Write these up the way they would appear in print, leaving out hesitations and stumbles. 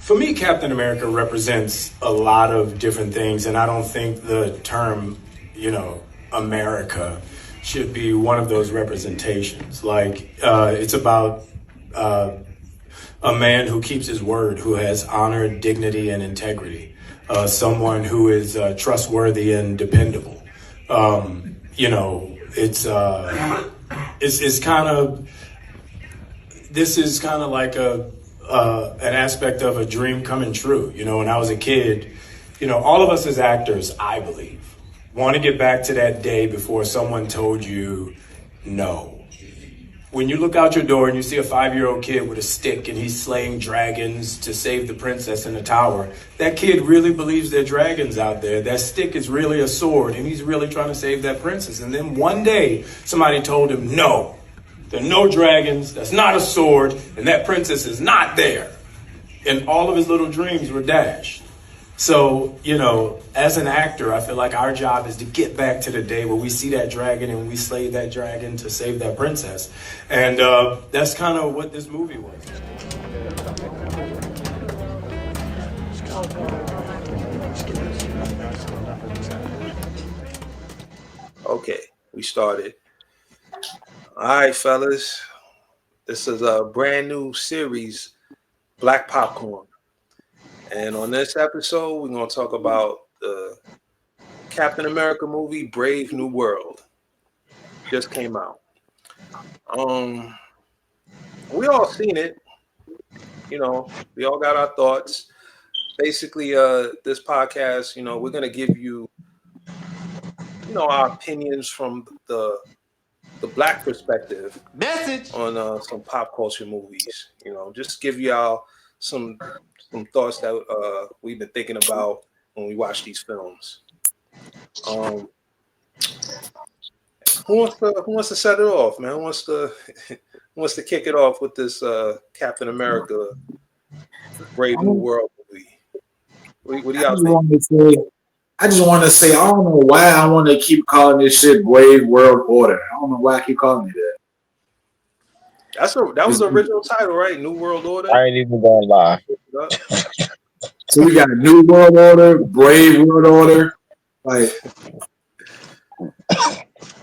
For me, Captain America represents a lot of different things, and I don't think the term, America should be one of those representations. Like, it's about a man who keeps his word, who has honor, dignity, and integrity. Someone who is trustworthy and dependable. It's kind of, this is kind of like an aspect of a dream coming true. When I was a kid, all of us as actors, I believe, want to get back to that day before someone told you no. When you look out your door and you see a 5-year-old kid with a stick and he's slaying dragons to save the princess in the tower, that kid really believes there are dragons out there. That stick is really a sword and he's really trying to save that princess. And then one day somebody told him, no, there are no dragons, that's not a sword, and that princess is not there. And all of his little dreams were dashed. So, as an actor, I feel like our job is to get back to the day where we see that dragon and we slay that dragon to save that princess. And that's kind of what this movie was. Okay, we started. All right, fellas. This is a brand new series, Black Popcorn. And on this episode, we're going to talk about the Captain America movie, Brave New World. Just came out. We all seen it. We all got our thoughts. Basically, this podcast, we're going to give you, our opinions from the Black perspective on some pop culture movies. Just give y'all some thoughts that we've been thinking about when we watch these films. Who wants to set it off, man? Who wants to kick it off with this Captain America Brave New World movie? What do y'all think? I just want to say, I don't know why I want to keep calling this shit Brave World Order. I don't know why I keep calling it that. That was the original title, right? New World Order. I ain't even gonna lie. So we got a New World Order, Brave World Order. Like,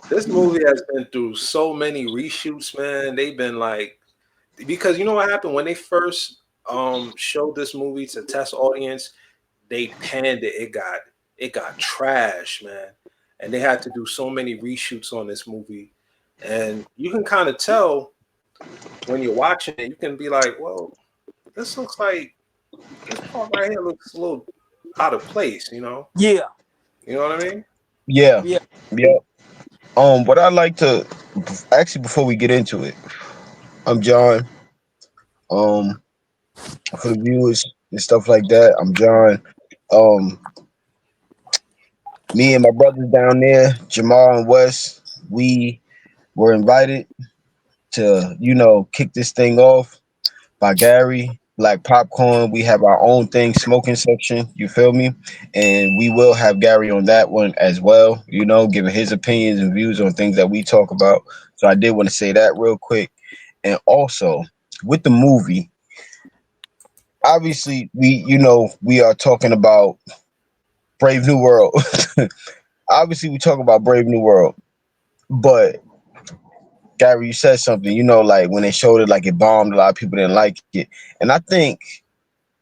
this movie has been through so many reshoots, man. They've been like, because you know what happened when they first showed this movie to test audience, they panned it. It got trash, man. And they had to do so many reshoots on this movie. And you can kind of tell when you're watching it, you can be like, well, this looks like, this part right here looks a little out of place, Yeah. You know what I mean? Yeah. What I like to actually before we get into it, I'm John. For the viewers and stuff like that, I'm John. Me and my brothers down there, Jamal and Wes, we were invited to, kick this thing off by Gary, Black Popcorn. We have our own thing, smoking section, you feel me? And we will have Gary on that one as well, giving his opinions and views on things that we talk about. So I did want to say that real quick. And also, with the movie, obviously, we are talking about Brave New World. Obviously, we talk about Brave New World, but Gary, you said something, like when they showed it, like it bombed, a lot of people didn't like it. And I think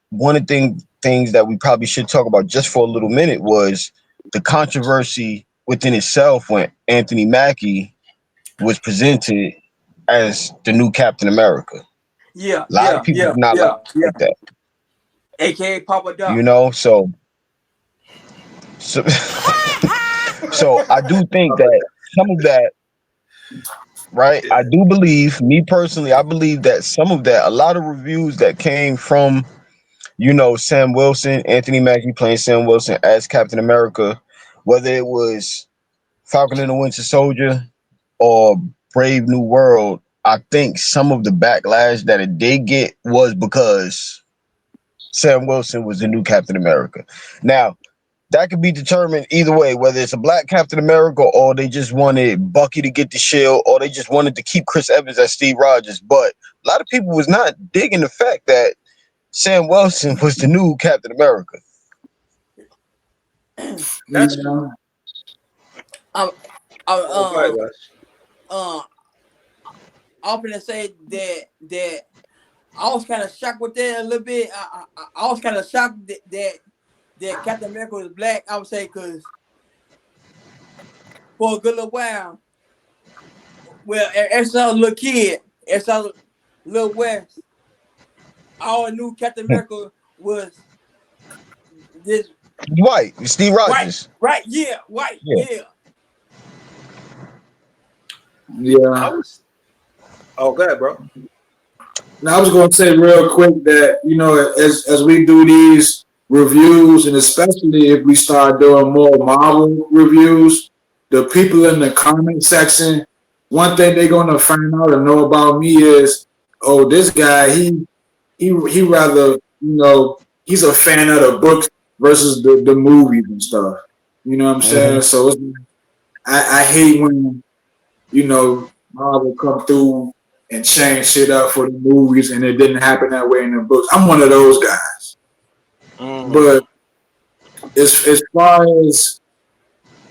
one of the things that we probably should talk about just for a little minute was the controversy within itself when Anthony Mackie was presented as the new Captain America. Yeah. A lot of people did not like that. AKA Papa Doc. So I do think that some of that, right? I do believe, me personally, I believe that some of that, a lot of reviews that came from, Sam Wilson, Anthony Mackie playing Sam Wilson as Captain America, whether it was Falcon and the Winter Soldier or Brave New World, I think some of the backlash that it did get was because Sam Wilson was the new Captain America. Now, that could be determined either way, whether it's a black Captain America or they just wanted Bucky to get the shield or they just wanted to keep Chris Evans as Steve Rogers. But a lot of people was not digging the fact that Sam Wilson was the new Captain America. That's Yeah. I'm, oh, go ahead, I'm, Wes. I'm gonna say that I was kind of shocked with that a little bit. I was kind of shocked that Captain America was black. I would say because for a good little while, well, as a little kid, as a little West, all I knew Captain America was this White, Steve Rogers. right, yeah, white, Yeah. yeah. I Yeah. was. Oh, go ahead, bro. Now I was going to say real quick that as we do these reviews, and especially if we start doing more Marvel reviews, the people in the comment section, one thing they're going to find out and know about me is, oh, this guy he rather he's a fan of the books versus the movies and stuff. You know what I'm saying? So I hate when Marvel come through and change shit up for the movies, and it didn't happen that way in the books. I'm one of those guys. But as far as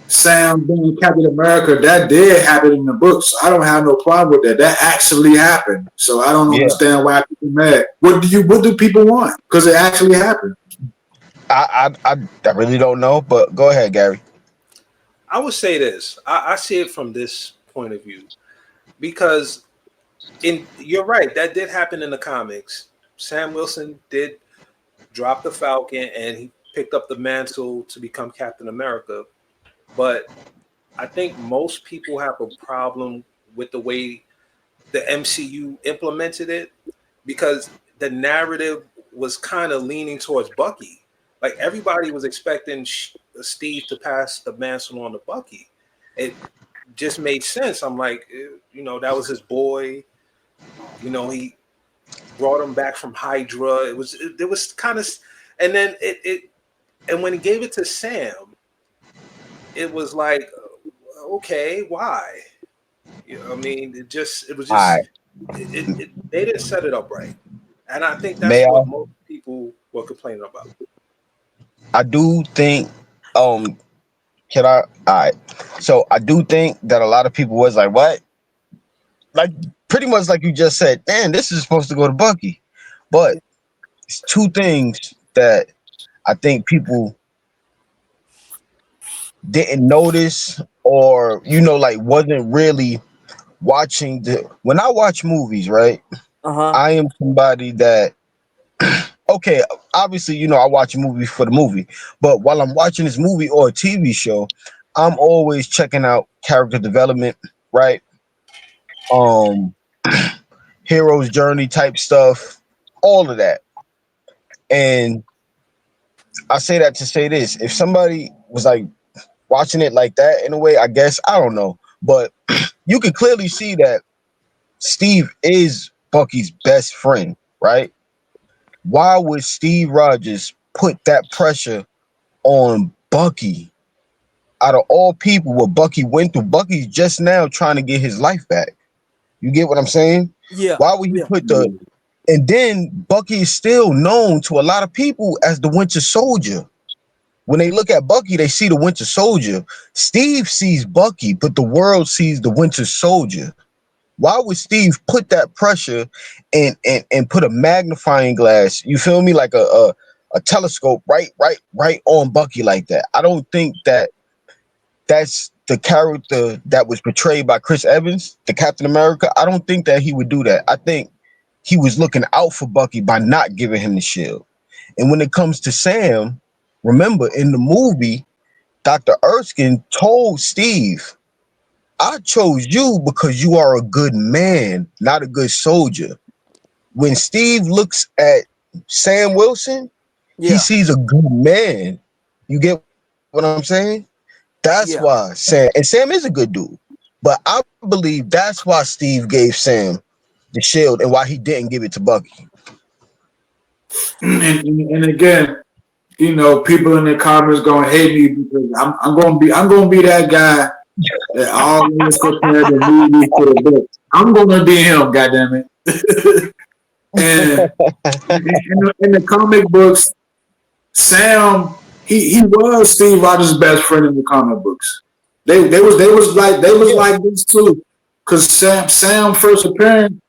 Sam being Captain America, that did happen in the books. I don't have no problem with that. That actually happened. So I don't understand why people are mad. What do people want? Because it actually happened. I really don't know, but go ahead, Gary. I would say this. I see it from this point of view because you're right. That did happen in the comics. Sam Wilson did drop the Falcon and he picked up the mantle to become Captain America. But I think most people have a problem with the way the MCU implemented it because the narrative was kind of leaning towards Bucky. Like everybody was expecting Steve to pass the mantle on to Bucky. It just made sense. I'm like, that was his boy. He brought him back from Hydra. It was kind of, and then and when he gave it to Sam, it was like, okay, why? I mean, it was just, they didn't set it up right. And I think that's what most people were complaining about. I do think, can I? All right. So I do think that a lot of people was like, what? Like, pretty much like you just said, man, this is supposed to go to Bucky. But it's two things that I think people didn't notice or, like wasn't really watching when I watch movies, right? I am somebody that, okay, obviously, I watch a movie for the movie, but while I'm watching this movie or a TV show, I'm always checking out character development, right? Hero's journey type stuff, all of that. And I say that to say this: if somebody was like watching it like that in a way, I guess I don't know, but you can clearly see that Steve is Bucky's best friend, right? Why would Steve Rogers put that pressure on Bucky? Out of all people, what Bucky went through, Bucky's just now trying to get his life back. You get what I'm saying? Yeah. Why would he put and then Bucky is still known to a lot of people as the Winter Soldier. When they look at Bucky, they see the Winter Soldier. Steve sees Bucky, but the world sees the Winter Soldier. Why would Steve put that pressure and put a magnifying glass, you feel me, like a telescope right on Bucky like that? I don't think that's the character that was portrayed by Chris Evans, the Captain America. I don't think that he would do that. I think he was looking out for Bucky by not giving him the shield. And when it comes to Sam, remember in the movie, Dr. Erskine told Steve, I chose you because you are a good man, not a good soldier. When Steve looks at Sam Wilson, he sees a good man. You get what I'm saying? That's why Sam is a good dude. But I believe that's why Steve gave Sam the shield and why he didn't give it to Bucky. And again, people in the comments gonna hate me because I'm gonna be that guy that always compared the movie to the book. I'm gonna be him, goddammit. And in the comic books, Sam he was Steve Rogers' best friend in the comic books. They was like this too, because Sam first appearance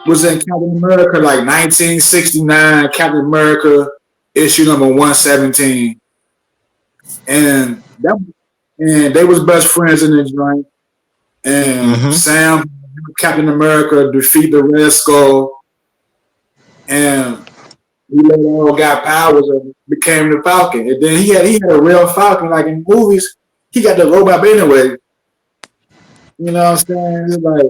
was in Captain America like 1969, Captain America issue number 117, and that and they was best friends in the joint. And Mm-hmm. Sam, Captain America, defeat the Red Skull, and he later on got powers and became the Falcon. And then he had a real Falcon, like in movies. He got the robot anyway. You know what I'm saying? It's like,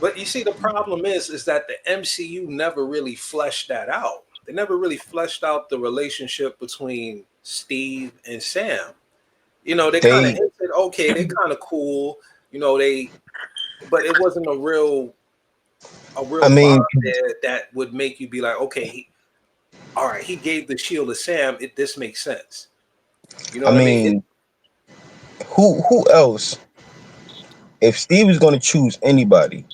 But you see, the problem is that the MCU never really fleshed that out. They never really fleshed out the relationship between Steve and Sam. You know, they kind of They, hinted, okay, they're kind of cool. You know, but it wasn't a real I mean, bond there that would make you be like, okay, all right, he gave the shield to Sam. This makes sense. You know I what I mean? mean, who else? If Steve is going to choose anybody,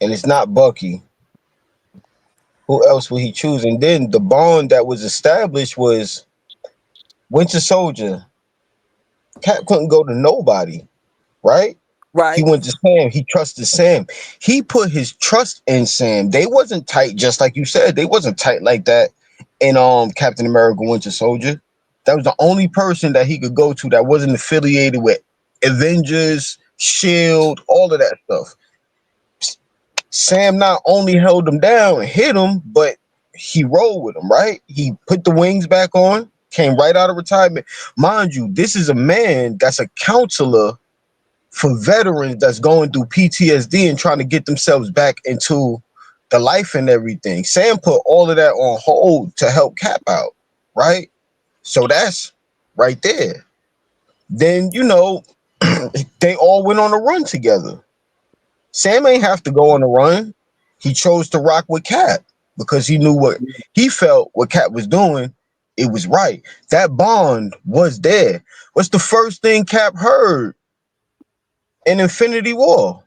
and it's not Bucky, who else would he choose? And then the bond that was established was Winter Soldier. Cap couldn't go to nobody, right? He Right. went to Sam. He trusted Sam. He put his trust in Sam. They wasn't tight, just like you said. They wasn't tight like that in Captain America Winter Soldier. That was the only person that he could go to that wasn't affiliated with Avengers, Shield, all of that stuff. Sam not only held him down and hit him, but he rolled with him, right? He put the wings back on, came right out of retirement. Mind you, this is a man that's a counselor for veterans that's going through PTSD and trying to get themselves back into the life and everything. Sam put all of that on hold to help Cap out, right? So that's right there. Then, they all went on a run together. Sam ain't have to go on a run. He chose to rock with Cap because he knew he felt what Cap was doing. It was right. That bond was there. What's the first thing Cap heard in Infinity War?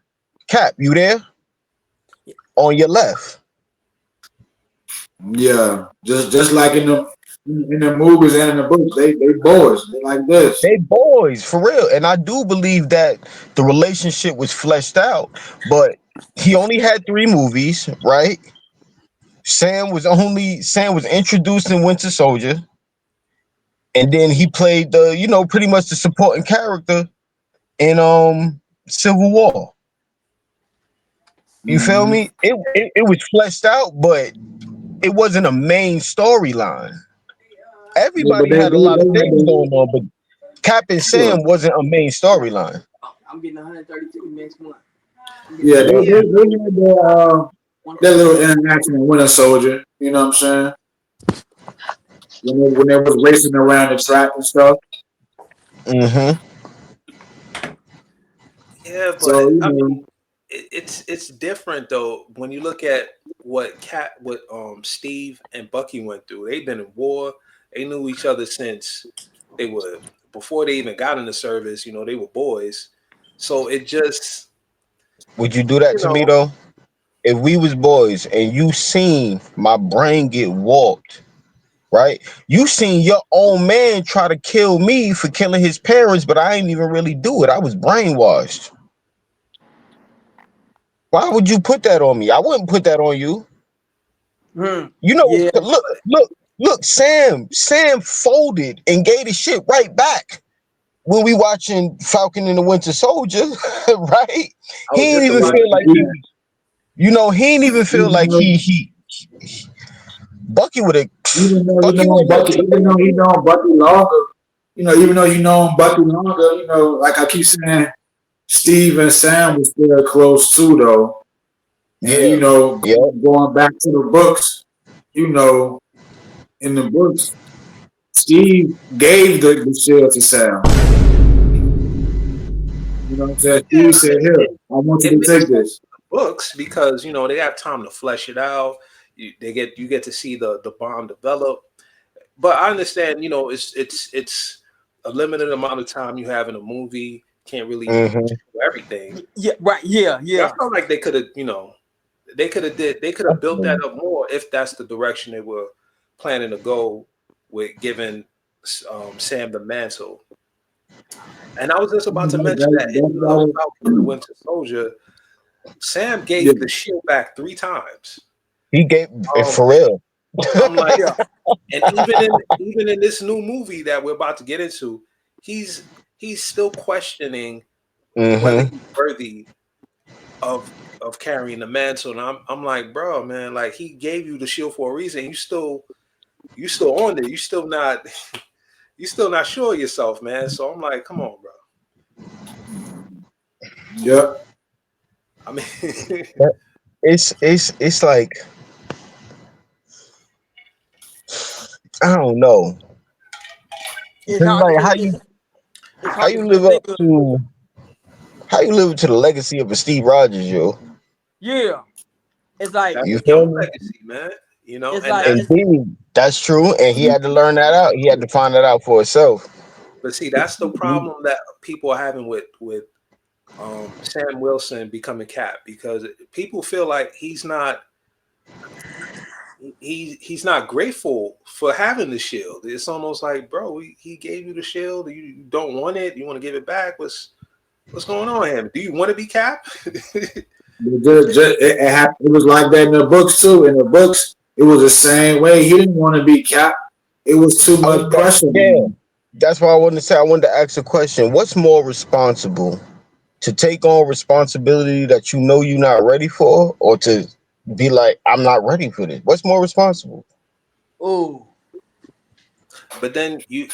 Cap, you there? On your left. yeah, just like in the movies and in the books, they boys. They like this. They boys, for real. And I do believe that the relationship was fleshed out, but he only had 3 movies, right? Sam was introduced in Winter Soldier, and then he played pretty much the supporting character in Civil War. You feel Mm-hmm. me? It was fleshed out, but it wasn't a main storyline. Yeah, but Everybody they, had a they, lot of they had things the going on, but Cap and sure. Sam wasn't a main storyline. I'm getting 132 next month. Yeah, they, Yeah, they, they had their little interaction in Winter Soldier. You know what I'm saying? When they was racing around the track and stuff. Mm-hmm. yeah, So but you I mean, know, it's different though when you look at what Steve and Bucky went through. They've been in war. They knew each other since they were before they even got in the service. You know, they were boys. So it just Would you do that you to me know though? If we was boys and you seen my brain get warped, right? You seen your own man try to kill me for killing his parents, but I ain't even really do it. I was brainwashed. Why would you put that on me? I wouldn't put that on you. Hmm. You know, Yeah. look, Sam folded and gave the shit right back when we watching Falcon and the Winter Soldier, right? I was He ain't just even about yeah, feel to like say even, that. he ain't even feel like though, Bucky would have even though you Bucky know would have Bucky, took even though you know Bucky longer, even though you know Bucky longer, like I keep saying, Steve and Sam was still close too, though. And yeah, yeah. going back to the books, you know, in the books, Steve gave the shield to Sam. You know what I'm saying? Yeah, Steve I said, mean, "Here, I want it you to makes take sense this." in the books because they have time to flesh it out. You get to see the bond develop. But I understand, it's a limited amount of time you have in a movie. Can't really Mm-hmm. show everything. Yeah. Right. Yeah. But I Yeah. felt like they could have, they could have built that up more if that's the direction they were planning to go with giving Sam the mantle. And I was just about to mention that in Falcon and the Winter Soldier, Sam yeah. gave the shield back 3 times. He gave Um, for real. I'm like, Yeah. and even in this new movie that we're about to get into, he's still questioning whether Mm-hmm. he's worthy of carrying the mantle. And I'm like, bro, man, like he gave you the shield for a reason. You still on it. You still not sure of yourself, man. So I'm like, come on, bro. Yep. I mean, It's like I don't know. It's It's hard like to it's how hard to you put a live up finger. to how you live up to the legacy of a Steve Rogers, yo. Yeah. It's like that's You a feel young me? legacy, man. You know, it's and like that's it's Indeed, that's true, and he had to learn that out. He had to find that out for himself. but see, that's the problem that people are having with Sam Wilson becoming Cap, because people feel like he's not grateful for having the shield. It's almost like, bro, he gave you the shield. You don't want it. You want to give it back. What's going on here? Do you want to be Cap? It was like that in the books too. In the books, it was the same way. He didn't want to be Cap. It was too I much was, pressure on yeah, him. that's why I wanted to say. I wanted to ask a question. What's more responsible, to take on responsibility that you know you're not ready for, or to be like, I'm not ready for this? What's more responsible? oh But then you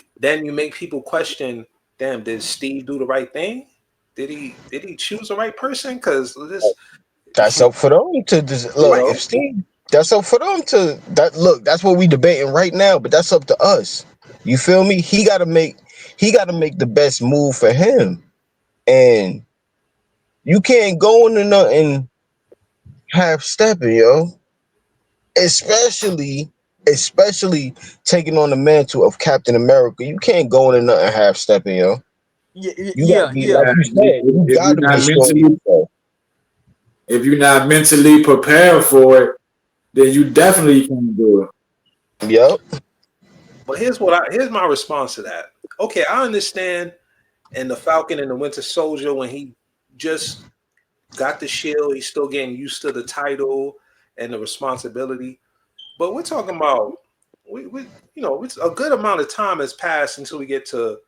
make people question, damn, did Steve do the right thing? Did he choose the right person? Because this, That's up for them to you look. know, If Steve, that's up for them to that. Look, that's what we debating right now. But that's up to us. You feel me? He got to make the best move for him, and you can't go into nothing half stepping, yo. Especially, especially taking on the mantle of Captain America. You can't go into nothing half stepping, yo. yeah You got to yeah be yeah. like you said. You If got you're to be not sure of mentally, yourself. if you're not mentally prepared for it, then you definitely can't do it. Yep. but here's my response to that. Okay, I understand in the Falcon and the Winter Soldier when he just got the shield, he's still getting used to the title and the responsibility. But we're talking about it's a good amount of time has passed until we get to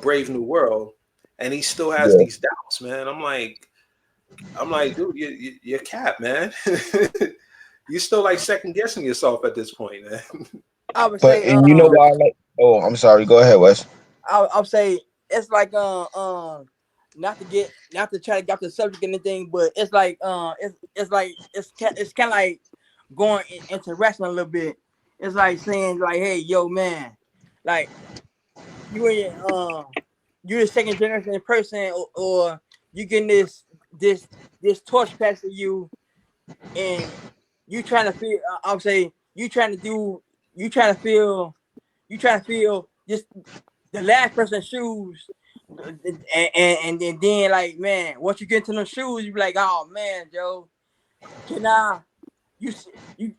Brave New World, and he still has Yeah. these doubts, man. I'm like, dude, you're Cap, man. You're still like second guessing yourself at this point, man. I would But say and you know why? I like, oh, I'm sorry. Go ahead, Wes. I would say it's like not to try to get off the subject or anything, but it's like it's kind of like going into wrestling a little bit. It's like saying like, hey, yo, man, like you ain't you're a second generation person, or you getting this this torch passed to you, and you trying to feel. I'll say you trying to feel just the last person's shoes, and then like, man, once you get into them shoes, you be like, oh man, Joe, can I? You you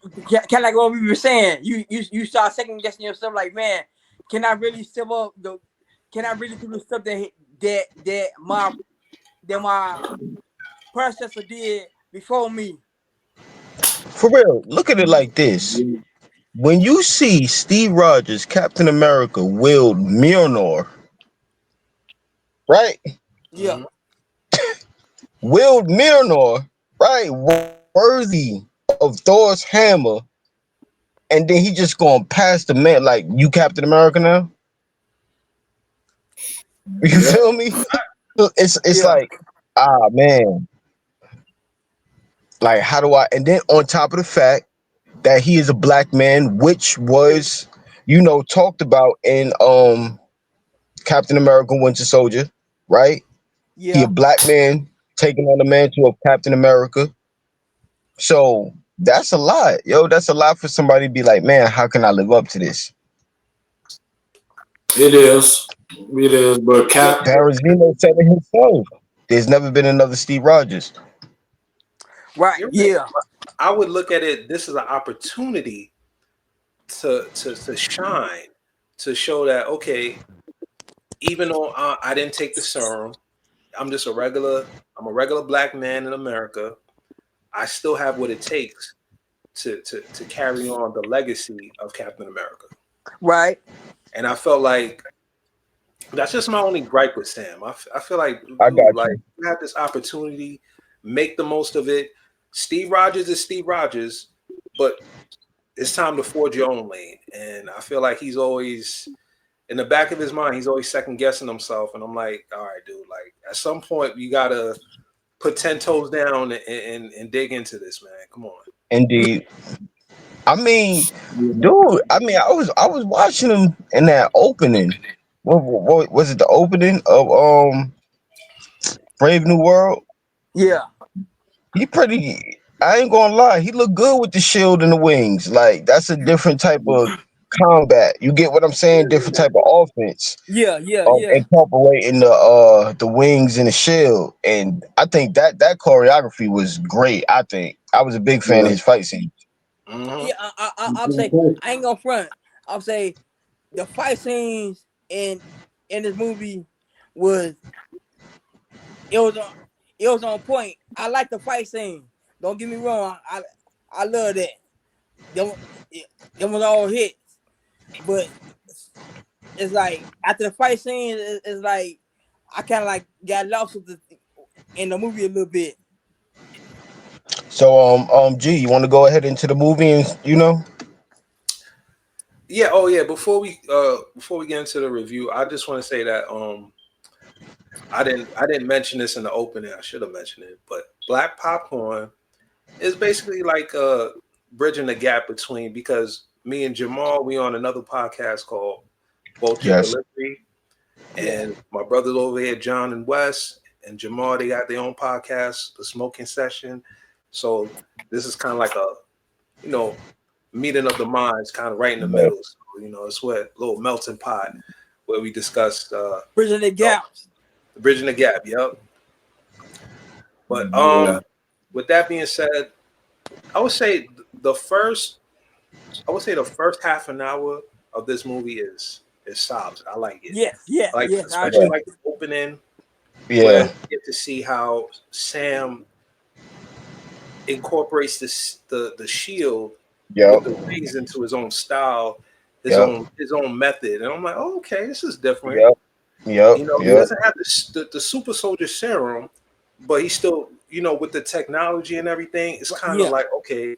can like what we were saying. You start second guessing yourself, like, man, can I really step up the? Can I really do the stuff that my predecessor did before me? For real, look at it like this. When you see Steve Rogers, Captain America, wield Mjolnir, right? Yeah, Mhm. Wield Mjolnir, right? Worthy of Thor's hammer, and then he just going past the man like, you Captain America now. You Yep. feel me? It's yeah, like, ah man, like how do I? And then on top of the fact that he is a black man, which was, talked about in Captain America Winter Soldier, right? He a yeah. black man taking on the mantle of Captain America. So that's a lot, yo. That's a lot for somebody to be like, man, how can I live up to this? It is. It is. But Yeah. Cap, Barazino said it himself. There's never been another Steve Rogers. Right. You're right. Yeah. I would look at it. This is an opportunity to shine, to show that okay, even though I didn't take the serum, I'm a regular black man in America. I still have what it takes to carry on the legacy of Captain America. Right. And I felt like that's just my only gripe with Sam. I feel like, I dude, got like you. you have this opportunity, make the most of it. Steve Rogers is Steve Rogers, but it's time to forge your own lane. And I feel like he's always in the back of his mind, he's always second guessing himself. And I'm like, all right, dude, like at some point you gotta put 10 toes down and dig into this, man. Come on. Indeed. I mean, dude. I mean, I was watching him in that opening. What was it? The opening of Brave New World. Yeah. He pretty. I ain't gonna lie. He looked good with the shield and the wings. Like that's a different type of combat. You get what I'm saying? Different type of offense. Yeah. Yeah. Yeah. Incorporating the wings and the shield, and I think that choreography was great. I think I was a big fan of his fight scene. Mm-hmm. Yeah. I'm saying I ain't gonna front. I'll say the fight scenes in this movie was it was on it was on point. I like the fight scene. Don't get me wrong. I love that. Them, them was all hits, but it's like after the fight scene, it's like I kind of like got lost in the movie a little bit. So G, you want to go ahead into the movie and Yeah. Oh yeah. Before we get into the review, I just want to say that I didn't mention this in the opening. I should have mentioned it, but Black Popcorn is basically like bridging the gap between, because me and Jamal, we on another podcast called Vulture Yes. Delivery, and my brothers over here, John and Wes and Jamal, they got their own podcast, The Smoking Session. So this is kind of like a meeting of the minds, kind of right in the Yeah. middle. So, it's where a little melting pot where we discussed Bridging the gaps. bridging the gap. Yep. But with that being said, I would say the first half an hour of this movie is solid. I like it. Yes. I Especially agree. like the opening where Yeah. we get to see how Sam incorporates the shield Yep. with the wings into his own style, his Yep. own method, and I'm like, oh, okay, this is different. Yep. Yep. He Yep. doesn't have the super soldier serum, but he's still, with the technology and everything, it's kind of Yeah. like, okay,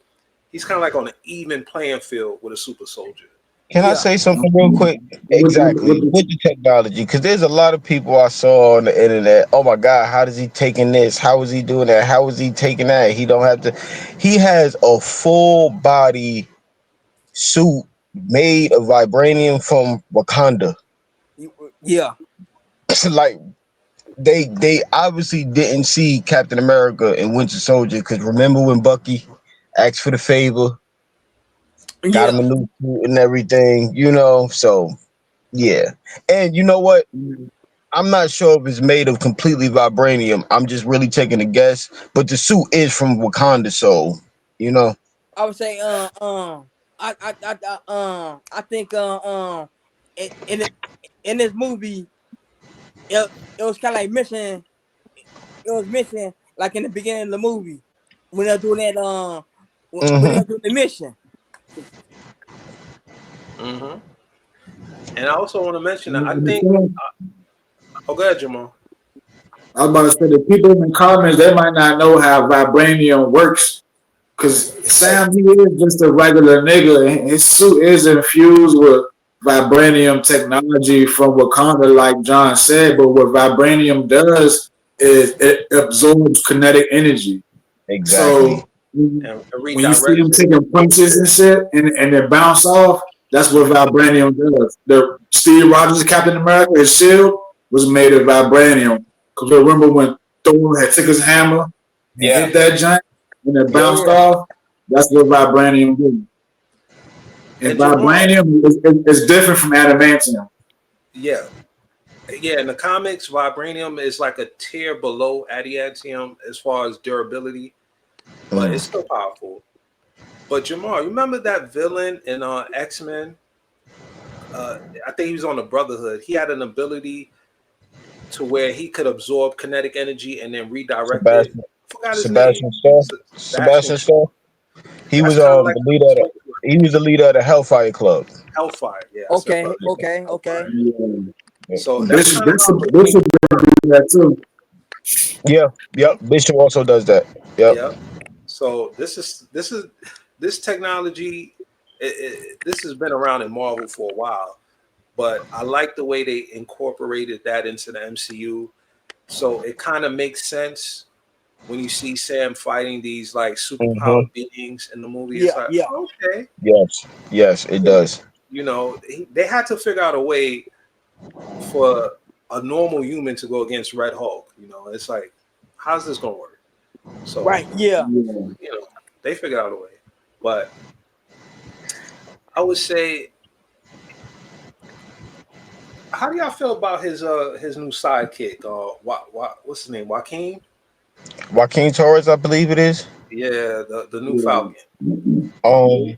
he's kind of like on an even playing field with a super soldier. Can I Yeah. say something real quick? Exactly. With the technology, because there's a lot of people I saw on the internet. Oh my God, how is he taking this? How is he doing that? How is he taking that? He don't have to. He has a full body suit made of vibranium from Wakanda. Yeah. Like they obviously didn't see Captain America and Winter Soldier, because remember when Bucky asked for the favor, got him Yeah. a new suit and everything. So yeah. And you know what? I'm not sure if it's made of completely vibranium. I'm just really taking a guess. But the suit is from Wakanda, so you know. I would say I think in this movie it was kind of like missing. It was missing like in the beginning of the movie when they're doing that when Hmm. they're doing the mission. Mm-hmm. And I also want to mention that I think. Oh, go ahead, Jamal. I was about to say the people in the comments, they might not know how vibranium works. Cause Sam, he is just a regular nigga, and his suit is infused with vibranium technology from Wakanda, like John said. But what vibranium does is it absorbs kinetic energy. Exactly. So when And you see redirects him it. taking punches and shit, and they bounce off, that's what vibranium does. The Steve Rogers Captain America, his shield was made of vibranium. Cause remember when Thor had took his hammer and Yeah. hit that giant and it Yeah, bounced yeah. off? That's what vibranium do. And And Jamal, vibranium is different from adamantium. yeah. Yeah, in the comics, vibranium is like a tier below adamantium as far as durability, but it's still powerful. But Jamar, you remember that villain in X-Men? I think he was on the Brotherhood. He had an ability to where he could absorb kinetic energy and then redirect it. Sebastian I forgot his name. Sebastian Shaw. Sebastian. Sebastian Shaw. He That's was kind of like the leader of he was the leader of the Hellfire Club. Hellfire. Yeah, I said Okay, brother. okay, okay. Hellfire. Yeah. So that's Bishop, kind of Bishop, how. Bishop do that too. Yeah, yep. Bishop also does that. Yep. Yeah. So this technology. This has been around in Marvel for a while, but I like the way they incorporated that into the MCU. So it kind of makes sense when you see Sam fighting these like Hmm. superpowered beings in the movie. It's Yeah, like, yeah. okay, Yes. Yes, it does. you know, they had to figure out a way for a normal human to go against Red Hulk. You know, it's like, how's this gonna work? So, Right, yeah. Yeah. you know, they figured out a way. But I would say, how do y'all feel about his new sidekick? What's his name? Joaquin? Joaquin Torres, I believe it is. Yeah, the new Yeah. Falcon. Um, What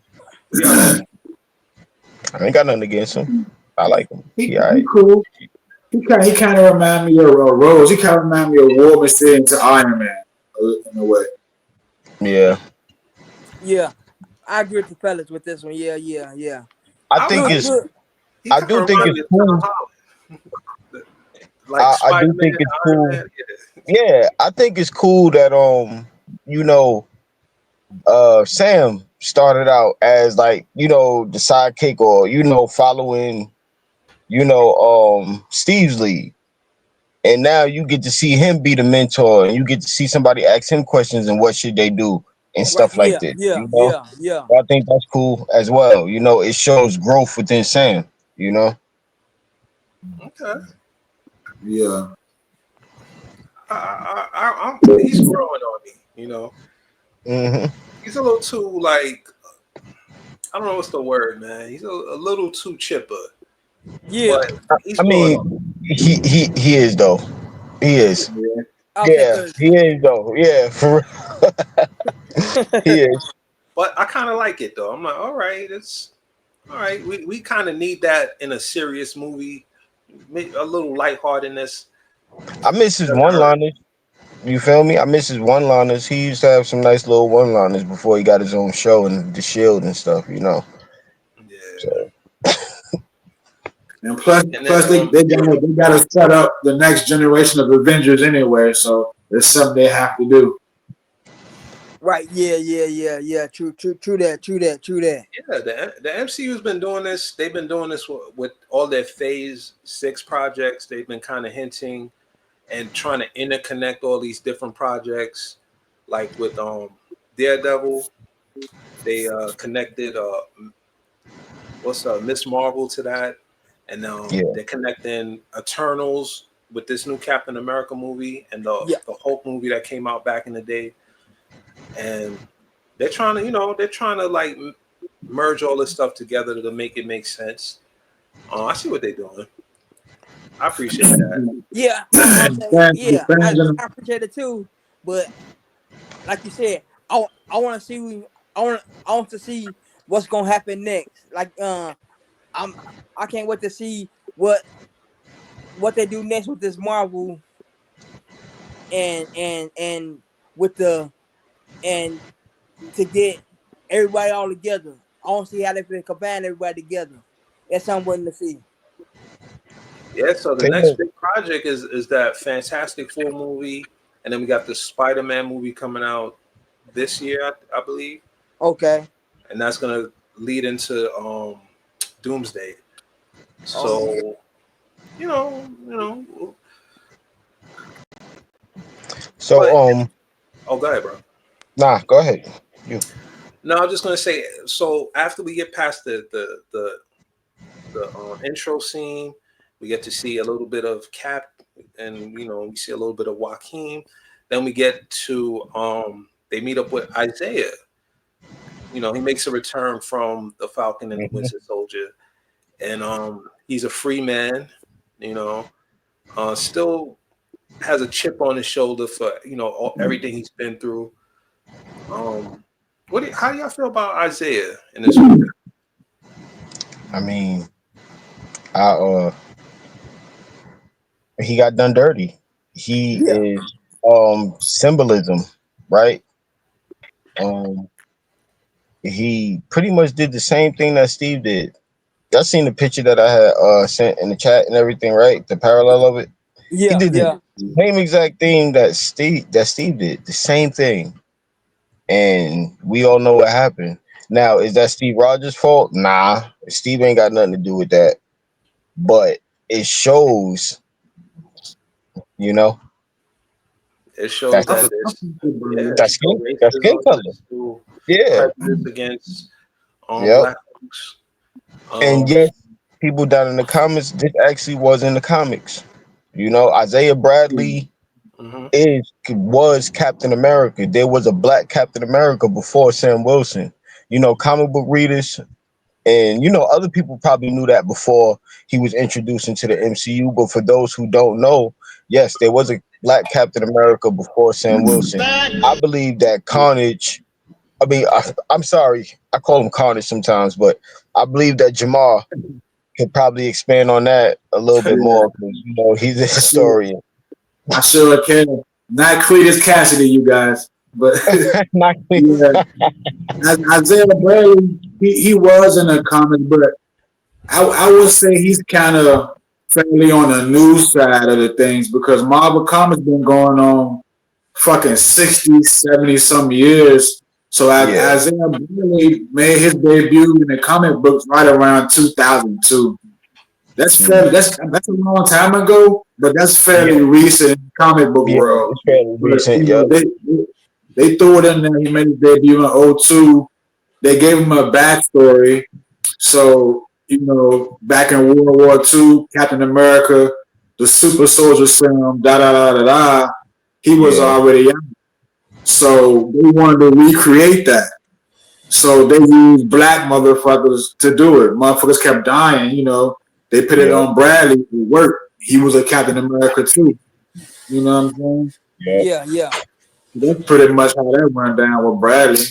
do y'all think? I ain't got nothing against him. I like him. He Yeah. cool. He kind of remind me of Rose. He kind of remind me of War Machine to Iron Man in a way. Yeah. Yeah. I agree with the fellas with this one. Yeah, yeah, yeah. I I, think I Good, it's good. He I kind do of think reminds it's me of Tom cool. Holland, like I do Spider Man think and it's Iron cool. Man. Yeah. Yeah, I think it's cool that you know, Sam started out as like, the sidekick or, following, Steve's lead. And now you get to see him be the mentor and you get to see somebody ask him questions and what should they do and Right, stuff like yeah, that. yeah, yeah, yeah. I think that's cool as well. It shows growth within Sam, you know. Okay, Yeah. he's growing on me. You know, Hmm. he's a little too like, I don't know what's the word, man. He's a little too chipper, Yeah. but he's I growing on me. mean, he is though. He is. Yeah. Okay, Yeah, cause he is though. Yeah, for real. He is. But I kind of like it though. I'm like, all right, it's all right. We kind of need that in a serious movie. A little lightheartedness I miss his doesn't one hurt. liners. You feel me? I miss his one liners. He used to have some nice little one liners before he got his own show and the Shield and stuff. Yeah. So And plus, And then plus they gotta set up the next generation of Avengers anyway. So it's something they have to do. right, yeah, yeah, yeah, yeah. True, true, true that, true that, true that. yeah, the MCU's been doing this. They've been doing this with all their Phase 6 projects. They've been kind of hinting and trying to interconnect all these different projects. Like with Daredevil, they connected what's Miss Marvel to that, and yeah, they're connecting Eternals with this new Captain America movie and Yeah, the Hulk movie that came out back in the day, and they're trying to they're trying to like merge all this stuff together to make it make sense. I see what they're doing. I appreciate that. yeah. I'm And saying, fans, the yeah. fans I, gonna, I appreciate it too. But like you said, I want to see. I want to see what's gonna happen next. Like, I'm. I can't wait to see what they do next with this Marvel and with the and to get everybody all together. I want to see how they can combine everybody together. That's something I'm waiting to see. Yeah, so the they next been, big project is that Fantastic Four movie, and then we got the Spider-Man movie coming out this year, I believe, Okay. and that's gonna lead into Doomsday. Oh yeah. So you know, so but oh, go ahead, bro. nah, go ahead. You No, I'm just gonna say. So after we get past the intro scene, we get to see a little bit of Cap, and we see a little bit of Joaquin. Then we get to they meet up with Isaiah. He makes a return from the Falcon and the Mhm. Winter Soldier, and he's a free man. You know, still has a chip on his shoulder for everything he's been through. Um, How do y'all feel about Isaiah in this movie? I mean, I he got done dirty. He Yeah, is symbolism, right? Um, he pretty much did the same thing that Steve did. Y'all seen the picture that I had sent in the chat and everything, right? The parallel of it. He yeah, did the yeah, same exact thing that Steve did. The same thing. And we all know what happened. Now, is that Steve Rogers' fault? Nah. Steve ain't got nothing to do with that. But it shows, you know, It shows that's I that feel, I there's feel good, that's there's bro. still skin, that's skin racism, color. there's still Yeah. prejudice against Yep. black folks. And Um, yes, people down in the comments, this actually was in the comics. You know, Isaiah Bradley mhm. was Captain America. There was a black Captain America before Sam Wilson. You know, comic book readers and other people probably knew that before he was introduced into the MCU. But for those who don't know, yes, there was a black Captain America before Sam Wilson. I believe that Carnage. I mean, I'm sorry, I call him Carnage sometimes, but I believe that Jamar could probably expand on that a little bit Yeah, more because he's a I sure, historian. I sure can. Not Cletus Cassidy, you guys, but Not yeah, Isaiah Bradley, he was in the comics, but I would say he's kind of fairly on the news side of the things because Marvel Comics been going on fucking 60, 70 some years. So yeah, Isaiah Bradley made his debut in the comic books right around 2002. mm, That's a long time ago, but that's fairly yeah, recent in the comic book yeah. world. It's fairly But recent. Yep. they threw it in there. He made his debut in '02. They gave him a backstory. So back in World War II, Captain America, the super soldier serum, da da da da da. He was Yeah, already out. So they wanted to recreate that. So they used black motherfuckers to do it. Motherfuckers kept dying. They put it yeah, on Bradley. It worked. He was a Captain America too. You know what I'm saying? yeah. yeah, yeah, That's pretty much how that went down with Bradley.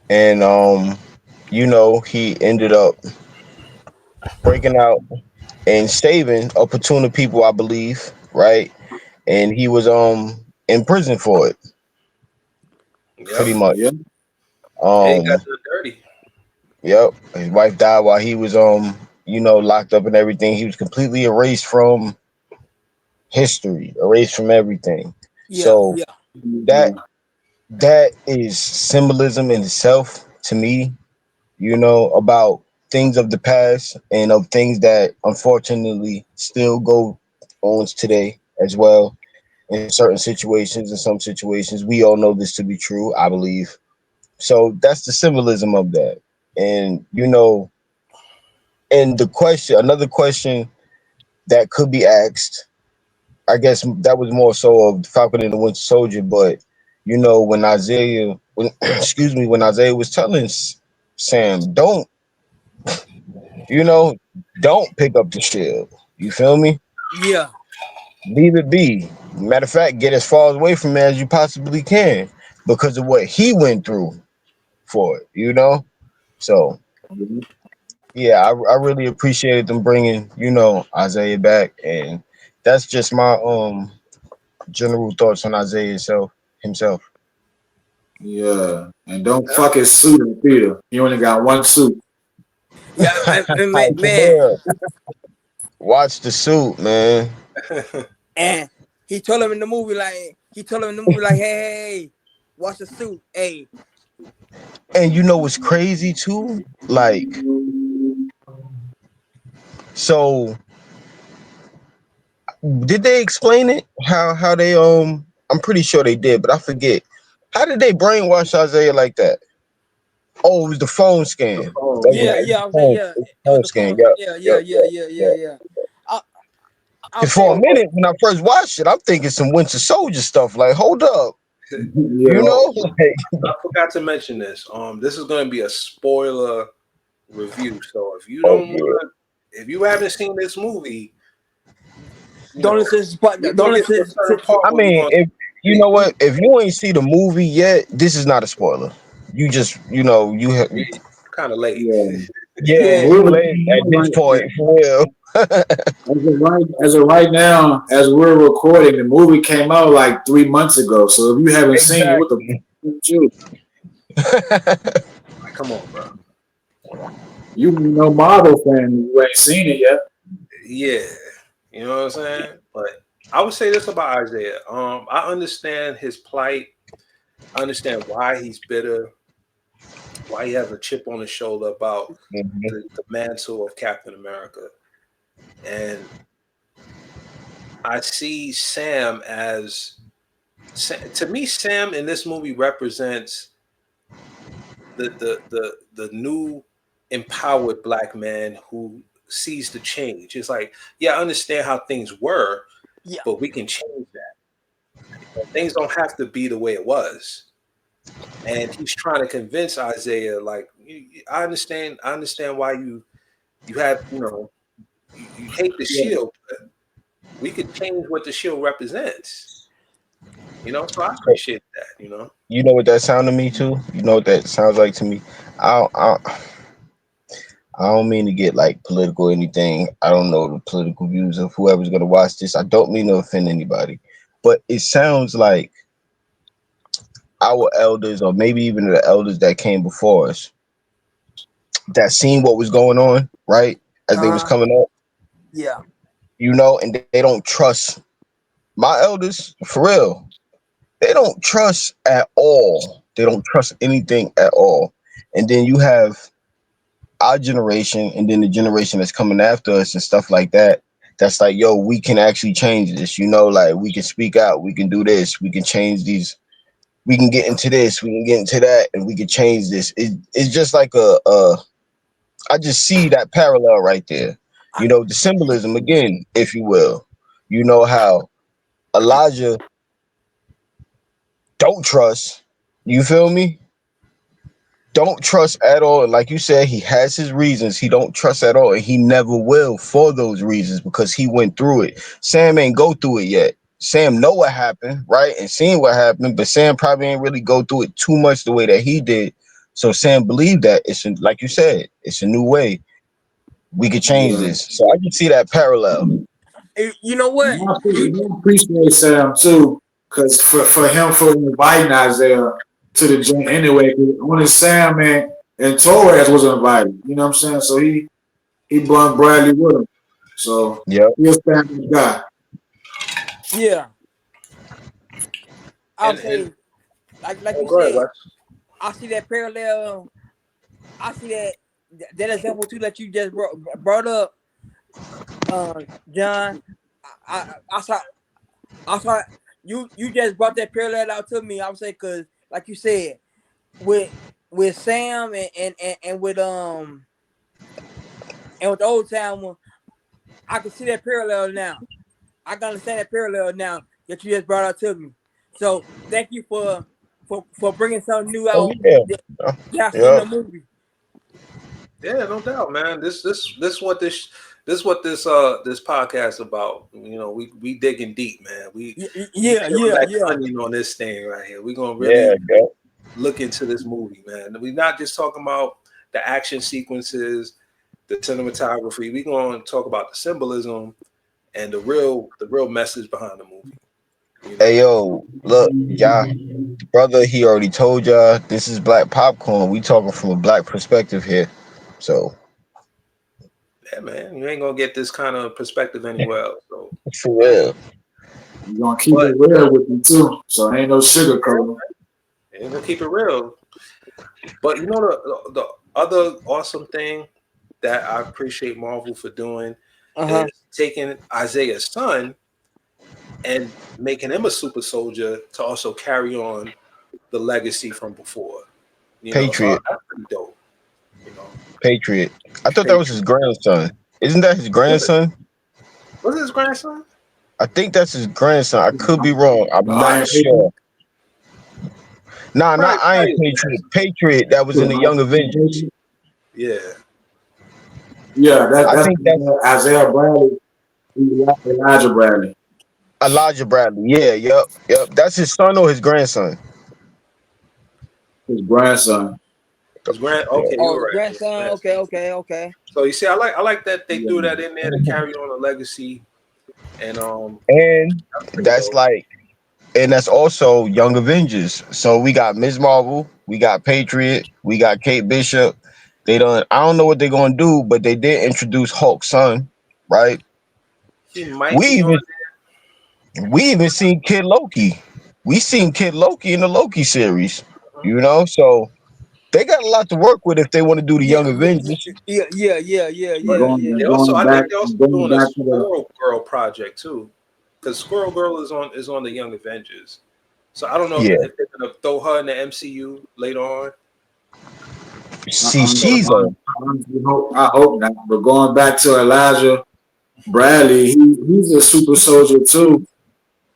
And he ended up breaking out and saving a platoon of people, I believe, right? And he was in prison for it, Yep. pretty much. Yeah. And he got Um, done dirty. yep. His wife died while he was locked up and everything. He was completely erased from history, erased from everything. yeah, So yeah, that that is symbolism in itself to me, about things of the past and of things that unfortunately still go on today as well in certain situations. In some situations, we all know this to be true, I believe. So that's the symbolism of that. And and another question that could be asked, I guess that was more so of Falcon and the Winter Soldier, but when excuse me, when Isaiah was telling Sam, you know, don't pick up the shield. You feel me? yeah, Leave it be. Matter of fact, get as far away from it as you possibly can because of what he went through for it. So, yeah, I really appreciated them bringing, Isaiah back. And that's just my general thoughts on Isaiah himself. Yeah. And don't fuck his suit up either. He only got one suit. yeah. For Man, real. Watch the suit, man. and he told him in the movie like, hey, watch the suit, hey. And what's crazy too? Like, so did they explain it? How they I'm pretty sure they did, but I forget. How did they brainwash Isaiah like that? Oh, it was the phone The scan. phone, That's Yeah, yeah. right. yeah, I was saying, Phone, yeah, it's it was phone the scan. phone. Yep, Yeah, yeah, yep, yeah, yep, yeah, yeah, yep. yeah. I, I'm And for a saying, minute, when I first watched it, I'm thinking some Winter Soldier stuff. Like, hold up, Yeah. like, I forgot to mention this. This is going to be a spoiler review. So if you oh don't yeah. want, if you haven't seen this movie, you don't know, listen to this part. you'll Don't get to a listen certain part I where we're mean, going if you to know what, if you ain't see the movie yet, this is not a spoiler. you just you have Kind of late. Yeah. yeah, Yeah. you Moving late at this right, point for real. as of right now, as we're recording, the movie came out like 3 months ago. So if you haven't seen it, what the Exactly. you? Like, come on, bro. You no Marvel fan, you ain't seen it yet. Yeah, you know what I'm saying. But I would say this about Isaiah. I understand his plight. I understand why he's bitter, why he has a chip on his shoulder about Mhm. the mantle of Captain America. And I see Sam as, to me, Sam in this movie represents the new empowered black man who sees the change. It's like, yeah, I understand how things were, Yeah. but we can change that. Things don't have to be the way it was. And he's trying to convince Isaiah, like, I understand why you have, you hate the Yeah, shield, but we could change what the shield represents. So I So, appreciate that. you know what that sound to me too? You know what that sounds like to me? I don't mean to get like political or anything. I don't know the political views of whoever's gonna watch this. I don't mean to offend anybody, but it sounds like our elders, or maybe even the elders that came before us, that seen what was going on, right, as they was Uh-huh. coming up, Yeah. and they don't trust my elders for real. They don't trust at all. They don't trust anything at all. And then you have our generation, and then the generation that's coming after us and stuff like that. That's like, yo, we can actually change this. Like we can speak out. We can do this. We can change these. We can get into this. We can get into that, and we can change this. It's just like I just see that parallel right there. I, The symbolism again, if you will. How Elijah don't trust. You feel me? Don't trust at all. And like you said, he has his reasons. He don't trust at all, and he never will for those reasons because he went through it. Sam ain't go through it yet. Sam know what happened, right, and seen what happened, but Sam probably ain't really go through it too much the way that he did. So Sam believed that like you said, it's a new way. We could change yeah. this. So I can see that parallel. you know what? I appreciate Sam too, because for him for inviting Isaiah to the gym anyway. 'Cause only Sam and Torres was invited. You know what I'm saying? So he brought Bradley with him. So Yep. he's a family guy. Yeah. I'll And say, like oh, you go ahead, said, Wes. I see that parallel. I see that example too that you just brought up, John. I saw I saw you just brought that parallel out to me. I would say because, like you said, with Sam and with the old town one, I can see that parallel now. I can understand that parallel now that you just brought out to me. So thank you for bringing something new Oh out yeah. that, that I seen in Yep. the movie. Yeah, no doubt, man. This podcast about. We digging deep, man. We peeling back the Yeah. onion on this thing right here. We're gonna Yeah. really Yep. look into this movie, man. We're not just talking about the action sequences, the cinematography. We're gonna talk about the symbolism and the real message behind the movie. Hey yo, look, y'all. Brother, he already told y'all this is black popcorn. We talking from a black perspective here. So Yeah, man. You ain't gonna get this kind of perspective anywhere else. So, for real. You're gonna keep but it real with me too. So ain't no sugarcoating. ain't gonna keep it real. But the other awesome thing that I appreciate Marvel for doing Uh-huh. is taking Isaiah's son and making him a super soldier to also carry on the legacy from before. So Patriot. that's pretty dope. You know, Patriot. I thought that was his Patriot. grandson. Isn't that his Was it? grandson? Was it his grandson? I think that's his grandson. I could be wrong. The I'm not Iron Patriot. sure. Nah, not Iron Probably his Patriot. grandson. Patriot that was in the Young Avengers. Yeah. Yeah, I that's think that's Isaiah Bradley, Elijah Bradley. Elijah Bradley. Yeah, yep. That's his son or his grandson. his grandson. His okay, Oh, you're the right. grandson. Okay. So you see, I like that they threw Yeah. that in there to carry on a legacy, and And that's pretty that's dope. like, and that's also Young Avengers. So we got Ms. Marvel, we got Patriot, we got Kate Bishop. They done. I don't know what they're gonna do, but they did introduce Hulk's son, right? He might We be on. even we even seen Kid Loki. We seen Kid Loki in the Loki series. Uh-huh. You know, so they got a lot to work with if they want to do the Yeah, Young Avengers. But yeah. they also, I think, they're also Going doing a back to the. Squirrel Girl project too, because Squirrel Girl is on the Young Avengers. So I don't know Yeah. if they're gonna throw her in the MCU later on. See, she's a I hope not. But going back to Elijah Bradley, he's a super soldier too,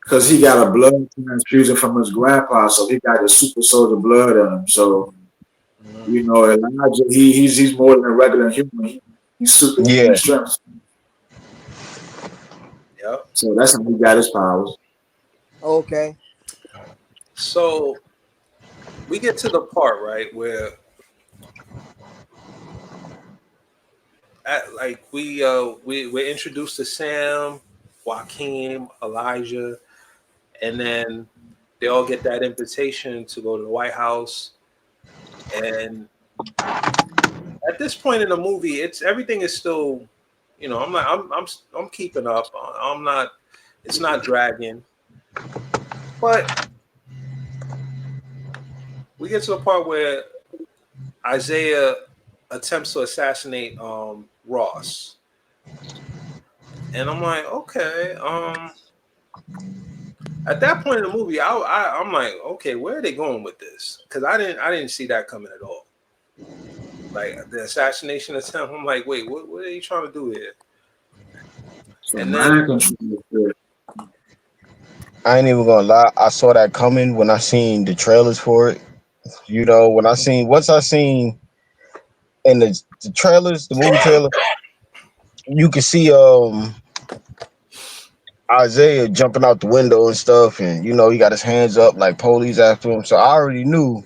because he got a blood transfusion from his grandpa, so he got the super soldier blood in him. So you know, Elijah, he's more than a regular human. He's superhuman yeah. strength. Yep. So that's how he got his powers. Okay. So we get to the part right where, we're introduced to Sam, Joaquin, Elijah, and then they all get that invitation to go to the White House. And at this point in the movie, it's everything is still, I'm keeping up. I'm not. It's not dragging, but we get to the part where Isaiah attempts to assassinate Ross, and I'm like, okay. At that point in the movie, I'm like, okay, where are they going with this? Because I didn't see that coming at all. Like the assassination attempt, I'm like, wait, what are you trying to do here? So And then, mind control is good. I ain't even gonna lie. I saw that coming when I seen the trailers for it. You know, when I seen once I seen in the trailers, the movie trailer, you can see Isaiah jumping out the window and stuff, and you know he got his hands up like police after him. So I already knew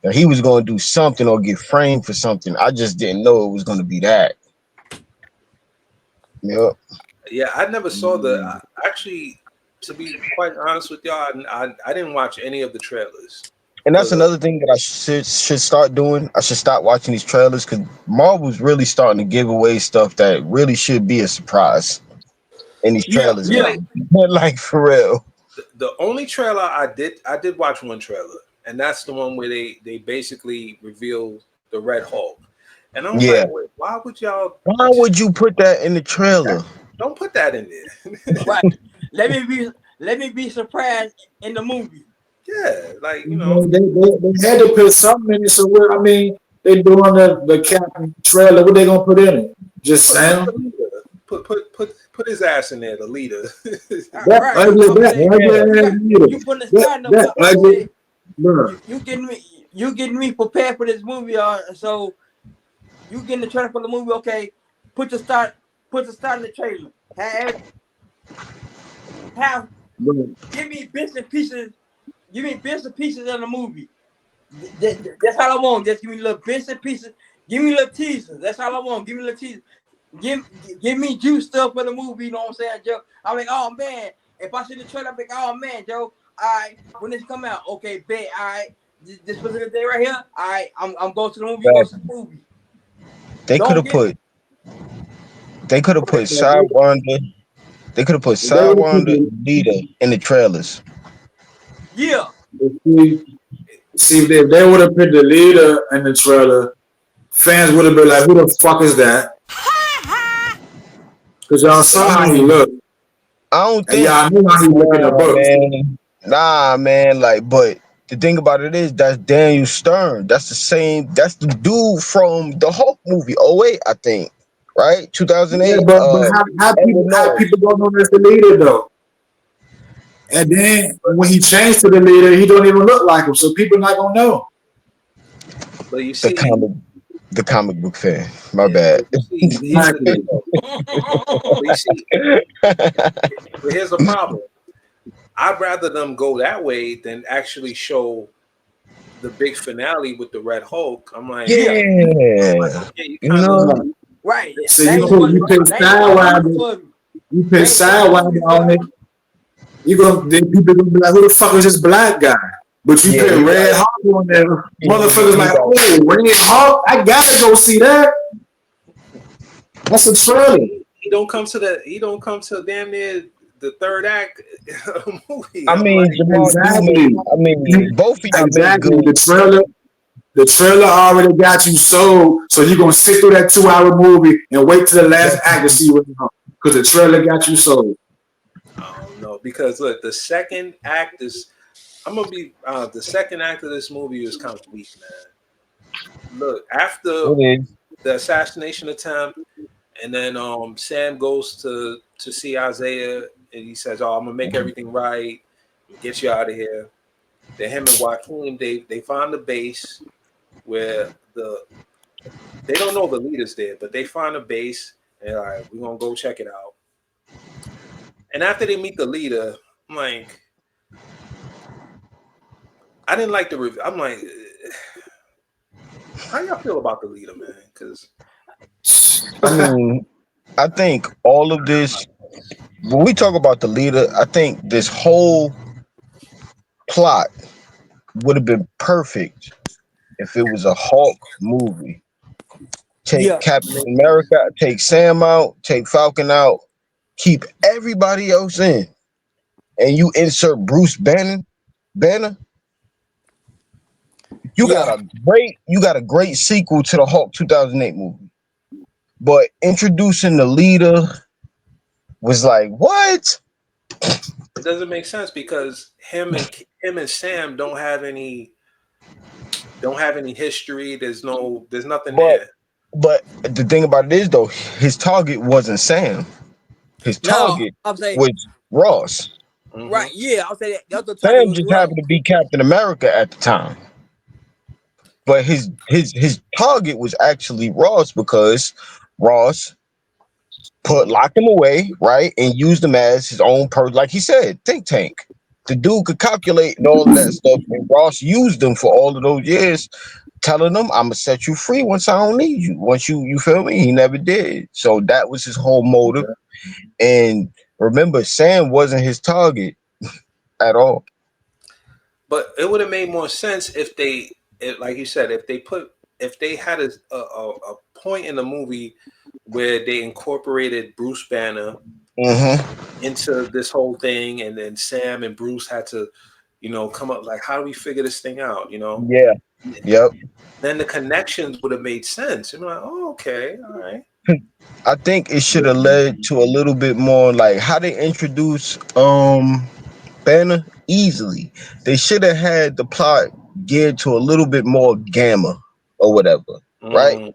that he was going to do something or get framed for something. I just didn't know it was going to be that. Yep. yeah, I never saw actually, to be quite honest with y'all, I didn't watch any of the trailers And for that's the. another thing that I should start doing. I should start watching these trailers because Marvel's really starting to give away stuff that really should be a surprise in these Yeah, trailers yeah. now. Like for real. The only trailer I did watch one trailer, and that's the one where they basically reveal the Red Hulk, and I'm Yeah. like, wait, why would y'all Why would you put that in the trailer? don't put that in there? Right. Let me be surprised in the movie. Yeah, like You know, they had to put something in it. So I mean, they doing the Captain trailer. What they gonna put in it? Just put the Sam. leader, put his ass in there, the leader. That Right. ugly, I'm that saying ugly you ass got leader. you putting a That sign up. that I'm ugly, saying bro. you getting me prepared for this movie. So you getting the trailer for the movie? Okay, put the start in the trailer. Have Bro. give me bits and pieces. Give me bits and pieces of the movie. That's all I want. Just give me little bits and pieces. Give me little teasers. That's all I want. Give me little teasers. Give give me juice stuff for the movie. You know what I'm saying, Joe? I'm like, oh man. If I see the trailer, I'm like, oh man, Joe. All right, when this come out, okay, bet. All right, this specific day right here. All right, I'm going to the movie. You go to the movie. They could Don't have get put they could have put Sidewanda. They could have put If they would have put Sidewanda and Lita in the trailers. yeah. see, if they would have put the leader in the trailer, fans would have been like, "Who the fuck is that?" Because y'all saw how he looked, I don't and think y'all knew how he looked in the nah books. man. Nah man, like but the thing about it is that's Daniel Stern. That's the dude from the Hulk movie. Oh wait, I think. Right? Yeah, 2008. but Edward how Norton. people don't know that's the leader though? And then when he changed to the leader, he don't even look like him, so people not gonna know. But you The see, comic the comic book fan. My yeah, bad. but you see, here's the thing Exactly. though. But you see, but here's the problem. I'd rather them go that way than actually show the big finale with the Red Hulk, I'm like, Yeah, okay, you you kind of know, Right. So They you ain't put want you put they ain't want to Sidewinder, for me. you put They ain't Sidewinder on it. You gonna then people gonna be like, who the fuck is this black guy? But you yeah, put you Red right. Hawk on there, motherfuckers You like, right. oh, Red Hawk, I gotta go see that. That's a trailer. he don't come to damn near the third act of the movie. I I'm mean, like, Jamal do make. Exactly. I mean, both of y'all make Exactly. good. The trailer already got you sold, so you're gonna sit through that 2 hour movie and wait till the last act to see what's on. Because the trailer got you sold. I don't know, because look, the second act is. I'm gonna be the second act of this movie is kind of weak, man. Look, after It is. the assassination attempt, and then Sam goes to see Isaiah, and he says, "Oh, I'm gonna make everything right, get you out of here." Then him and Joaquin, they find the base where they don't know the leader's there, but they find a base, and all right, we're gonna go check it out. And after they meet the leader, I'm like, I didn't like the review. I'm like, how y'all feel about the leader, man? Because I mean, I think all of this. When we talk about the leader, I think this whole plot would have been perfect if it was a Hulk movie. Take Yeah. Captain America, take Sam out, take Falcon out, keep everybody else in, and you insert Bruce Banner. Yeah. You got a great sequel to the Hulk 2008 movie. But introducing the leader was like, what? it doesn't make sense because him and Sam don't have any history. There's nothing But there. but the thing about it is though, his target wasn't Sam. His No, target I'm saying was Ross. Hmm. right. Yeah, I'll say that. That's the target Sam was just wrong. happened to be Captain America at the time. But his target was actually Ross because Ross locked him away, right, and used him as his own like he said, think tank. The dude could calculate and all of that stuff, and Ross used him for all of those years, telling him, "I'm gonna set you free once I don't need you. Once you feel me." He never did. So that was his whole motive. And remember, Sam wasn't his target at all. But it would have made more sense like you said, if they had a point in the movie where they incorporated Bruce Banner Mm-hmm. into this whole thing, and then Sam and Bruce had to, come up like, how do we figure this thing out? Yeah. Yep. Then the connections would have made sense. And I'm like, oh, okay, all right. I think it should have led to a little bit more like how they introduce Banner easily. They should have had the plot geared to a little bit more Gamma or whatever, right? Mm,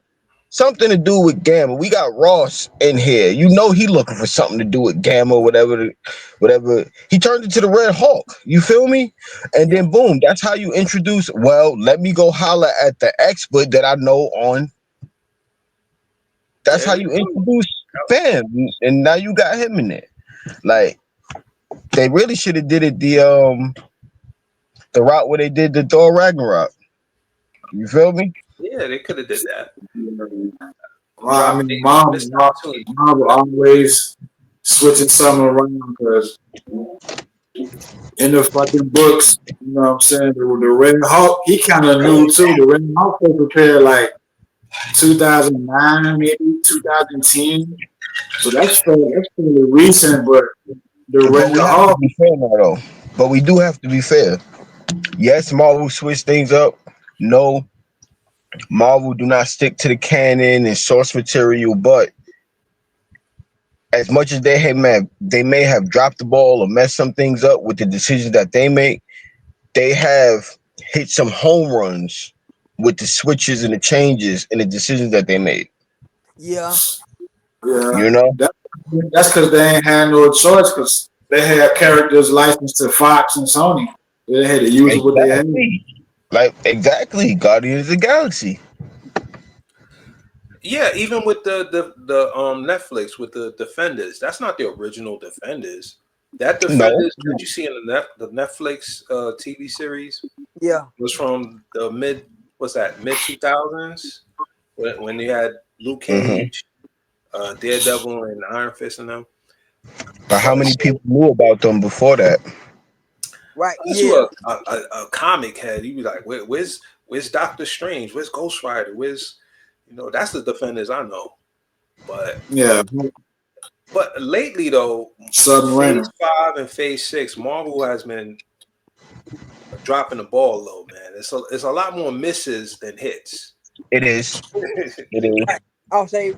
Something to do with Gamma. We got Ross in here. You know he looking for something to do with Gamma or whatever. Whatever. He turned into the Red Hulk. You feel me? And Yeah. then boom, that's how you introduce. Well, let me go holler at the expert that I know on. That's there how you you go. introduce Bam, and now you got him in there. Like they really should have did it the route where they did the Thor Ragnarok. You feel me? Yeah, they could have did that. Well, I Drop mean, they mom, missed opportunity. mom will always switching something around because in the fucking books, you know what I'm saying? The Red Hawk, he kind of knew too. The Red Hawk was prepared like 2009, maybe 2010. So that's fairly recent, but the Red But we have to Hawk, be fair now, though. But we do have to be fair. Yes, Marvel switch things up. No, Marvel do not stick to the canon and source material. But as much as they may have dropped the ball or messed some things up with the decisions that they make, they have hit some home runs with the switches and the changes and the decisions that they made. Yeah. yeah, You know? that's because they ain't had no choice because they had characters licensed to Fox and Sony. They had to use what they had. Exactly. Like exactly. Guardians of the Galaxy. Yeah, even with the Netflix with the Defenders, that's not the original Defenders. That No. Defenders that you see in the Netflix TV series Yeah. was from the mid 2000s when you had Luke Mm-hmm. Cage, Daredevil, and Iron Fist in them. But how But many so people knew about them before that? Right. unless you Yeah. a comic head, you'd be like, where's Doctor Strange? Where's Ghost Rider? Where's that's the Defenders I know. But Yeah, lately though, Submariner. Phase 5 and Phase 6, Marvel has been dropping the ball low, man. It's a lot more misses than hits. It is. It is. I'll say,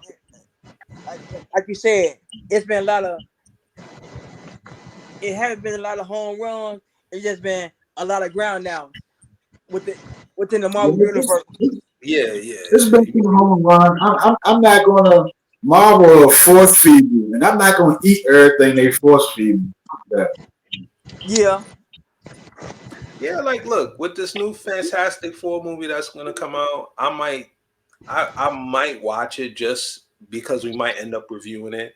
like you said, it's been a lot of. It haven't been a lot of home runs. It's just been a lot of ground downs within the Marvel universe. Yeah, It's been too home run. I'm not gonna Marvel or force feed you, and I'm not gonna eat everything they force feed me. Yeah. yeah. Like, look, with this new Fantastic Four movie that's gonna come out, I might watch it just because we might end up reviewing it.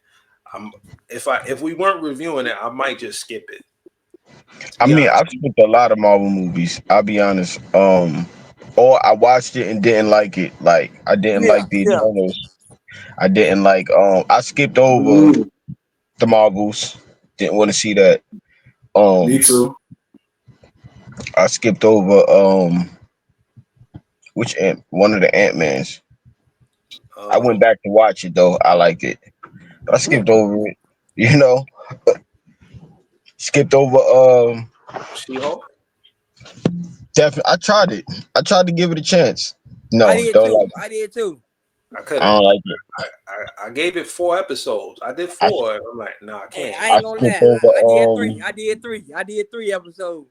If we weren't reviewing it, I might just skip it. I Be mean, honest. I've skipped a lot of Marvel movies. I'll be honest. Or I watched it and didn't like it. Like I didn't Yeah. like the Yeah. Eternals. I didn't like. I skipped over Ooh, the Marvels. Didn't want to see that. me Um, too. I skipped over one of the Ant-Mans. I Uh, went back to watch it though. I liked it. But I skipped over it. You know, skipped over. She-Hulk. Definitely. I tried it. I tried to give it a chance. I No, did don't too. like it. I did too. I I couldn't. don't like it. I gave it 4 episodes. I did I 4. I'm like, no, I Hey, can't. I I ain't gonna skipped lie. over. I did three. I did three. I did 3 episodes.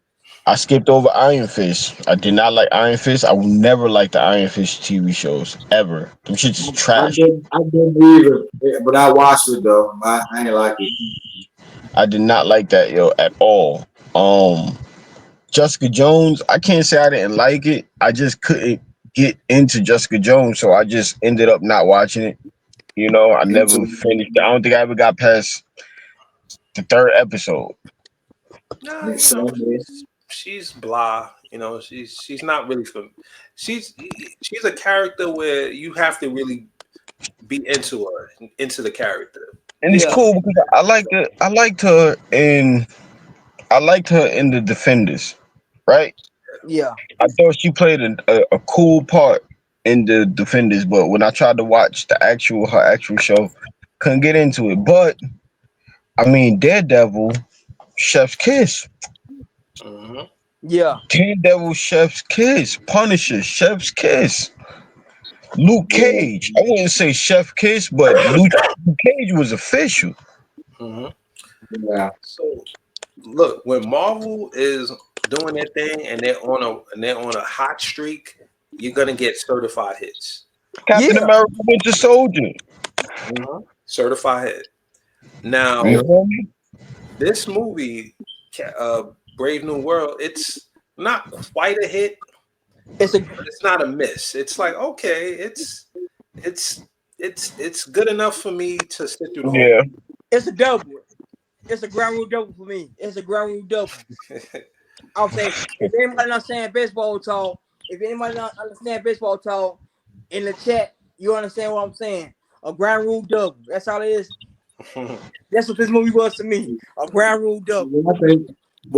I skipped over Iron Fist. I did not like Iron Fist. I will never like the Iron Fist TV shows ever. Them shits is trash. I didn't either, but I watched it though. I ain't like it. I did not like that at all. Jessica Jones. I can't say I didn't like it. I just couldn't get into Jessica Jones, so I just ended up not watching it. I Me never too. finished it. I don't think I ever got past the third episode. Nah, Me too. she's blah. She's not really she's a character where you have to really be into her, into the character. And it's Yeah. cool because I liked her in the Defenders, right? Yeah. I thought she played a cool part in the Defenders, but when I tried to watch her actual show, couldn't get into it. But I mean, Daredevil, Chef's Kiss, Mm-hmm. Yeah. Daredevil, Chef's Kiss, Punisher, Chef's Kiss, Luke Yeah, Cage. I wouldn't say Chef Kiss, but Luke Cage was official. Mm-hmm. yeah. So look, when Marvel is doing their thing and they're on a hot streak, you're gonna get certified hits. Captain Yeah. America, Winter Soldier. Mm-hmm. Certified hit. Yeah. Now, You feel me? this movie, Brave New World, it's not quite a hit, It's a but it's not a miss. It's like, okay, it's it's good enough for me to sit through the whole Yeah. it's a double. It's a ground rule double for me. It's a ground rule double. movie. I'll say if anybody not saying baseball talk, if anybody not understand baseball talk in the chat, you understand what I'm saying. A ground rule double. That's all it is. That's what this movie was to me. A ground rule double. What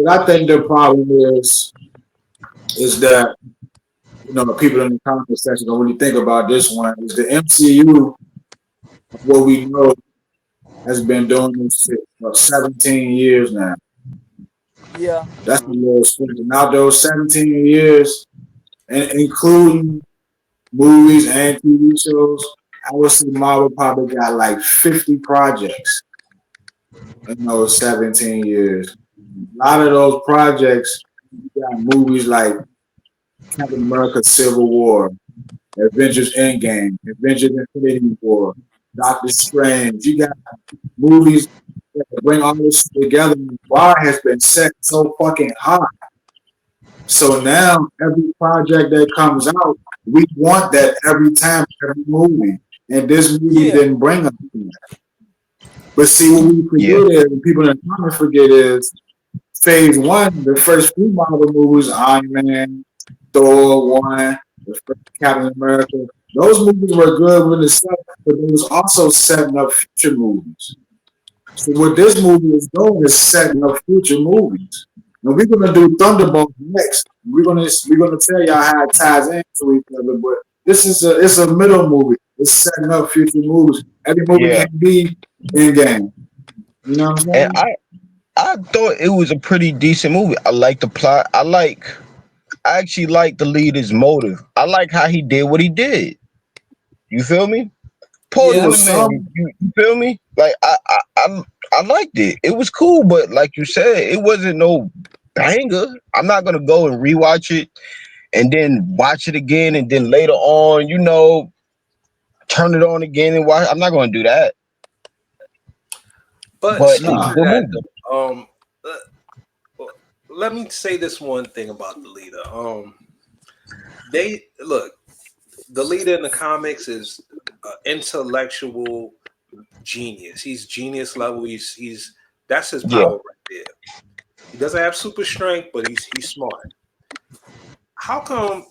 I think the problem is that people in the comment section don't really think about this one. Is the MCU what we know has been doing this shit for 17 years now. Yeah. That's the little speaking. Now those 17 years, and including movies and TV shows, I would say Marvel probably got like 50 projects in those 17 years. A lot of those projects, you got movies like Captain America Civil War, Avengers Endgame, Avengers Infinity War, Doctor Strange. You got movies that bring all this shit together. The bar has been set so fucking high. So now every project that comes out, we want that every time, every movie. And this movie Yeah. didn't bring us to that. But see, what we Yeah, forget is, people in the comments forget is, Phase 1, the first few Marvel movies, Iron Man, Thor 1, the first Captain America, those movies were good when it's set, but they was also setting up future movies. So what this movie is doing is setting up future movies. And we're gonna do Thunderbolts next. We're gonna tell y'all how it ties into each other, but this is it's a middle movie. It's setting up future movies. Every movie yeah. can't be in game. You know what I'm And saying? I thought it was a pretty decent movie. I like the plot. I actually like the leader's motive. I like how he did what he did. You feel me? It Pause in Yeah. a was minute. some You feel me? Like I liked it. It was cool, but like you said, it wasn't no banger. I'm not gonna go and rewatch it and then watch it again and then later on, turn it on again and watch. I'm not gonna do that. But But it's speaking a nah. of good that, movie. though, let me say this one thing about the leader. They look, the leader in the comics is intellectual genius. He's genius level. He's that's his Yeah. power right there. He doesn't have super strength, but he's smart. How come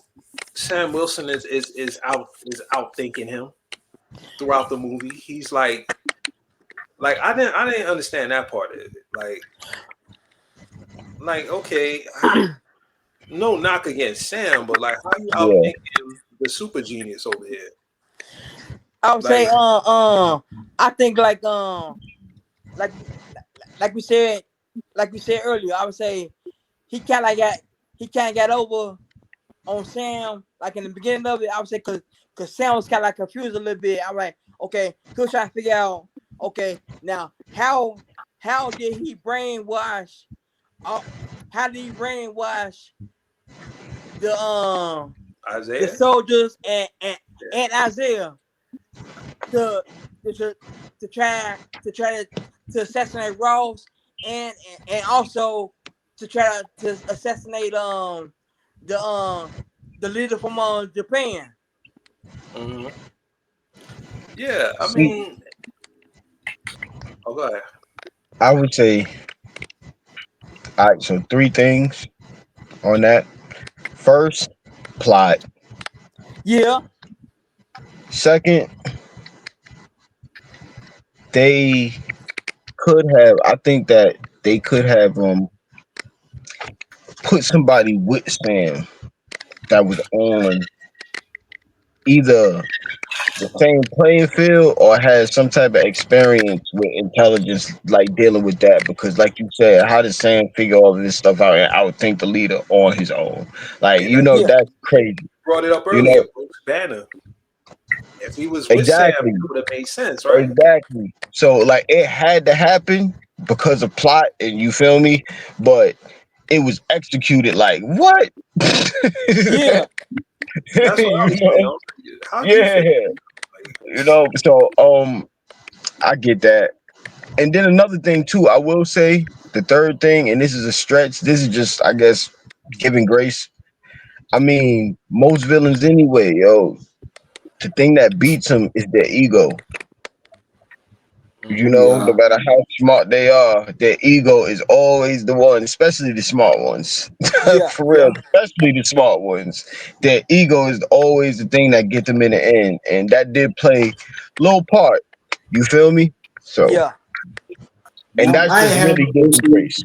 Sam Wilson is out thinking him throughout the movie? He's like I didn't understand that part of it. Like okay, no knock against Sam, but like how you Yeah. outthinking the super genius over here? I would say, Like I think like like we said, earlier, I would say he kind of got over on Sam. Like in the beginning of it, I would say because Sam was kind of like confused a little bit. I'm like, okay, he was trying to figure out, okay, now how did he brainwash? Uh, how did he brainwash the Isaiah. soldiers and Isaiah to to to assassinate Ross and also to try to assassinate the um the leader from Japan. Mm-hmm. Yeah, I See, mean, oh, go ahead. I would say, all right, so three things on that. First, plot. Yeah, Second, they I think that they could have put somebody with Sam that was on either the same playing field or has some type of experience with intelligence, like dealing with that. Because, like you said, how does Sam figure all of this stuff out and outthink the leader on his own? Like, Hey, look, yeah, that's crazy. brought it up You earlier. know, Bruce Banner. If he was with Sam, exactly, it would have made sense, right? exactly. So, like, it had to happen because of plot, and you feel me? But it was executed like what? yeah, That's what I you was saying. know, How'd you yeah, figure? Like, So I get that. And then another thing too, I will say the third thing, and this is a stretch. This is just, I guess, giving grace. I mean, most villains anyway, yo. The thing that beats them is their ego. mm-hmm. No Yeah. matter how smart they are, their ego is always the one, especially the smart ones. yeah, For real, yeah, especially the smart ones. Their ego is always the thing that gets them in the end. And that did play a little part. You feel me? So, yeah, and Man, that's just really giving grace.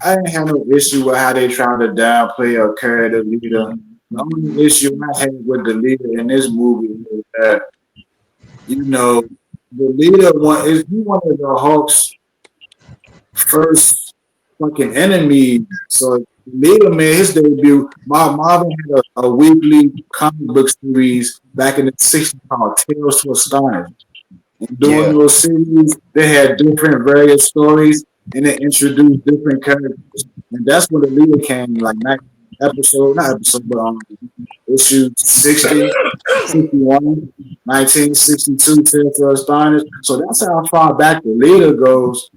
I ain't had no issue with how they trying to downplay or carry the leader. The only issue I had with the leader in this movie is that, you know, the leader is he one of the Hulk's first fucking enemy. So leader man, his debut, my Marvel had a weekly comic book series back in the 60s called Tales to Astonish. And during Yeah. those series, they had different various stories and they introduced different characters. And that's when the leader came, like not episode, but issue 60, 61, 1962, Tales to Astonish. So that's how far back the leader goes.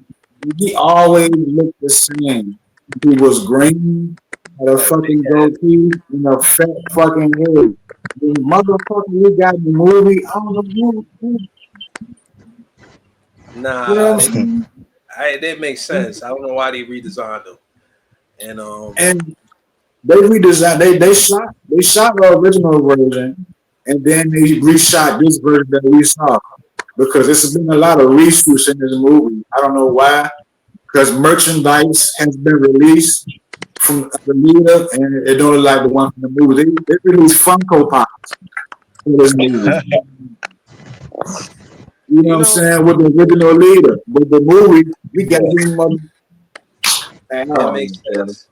He always looked the same. He was green, had a Had a big fucking head. goatee, and a fat fucking head. The motherfucker we got in the movie, I don't know who You know Nah, what I'm saying? it didn't make sense. I don't know why they redesigned them. And And they redesigned. They shot the original version, and then they reshot this version that we saw because there's been a lot of reshoots in this movie. I don't know why. Because merchandise has been released from the leader, and it don't look like the one from the movie. They released Funko Pops for this movie. You know what you I'm know, saying? With the original leader. With the movie, we got these mother. Man, I it don't makes know. sense.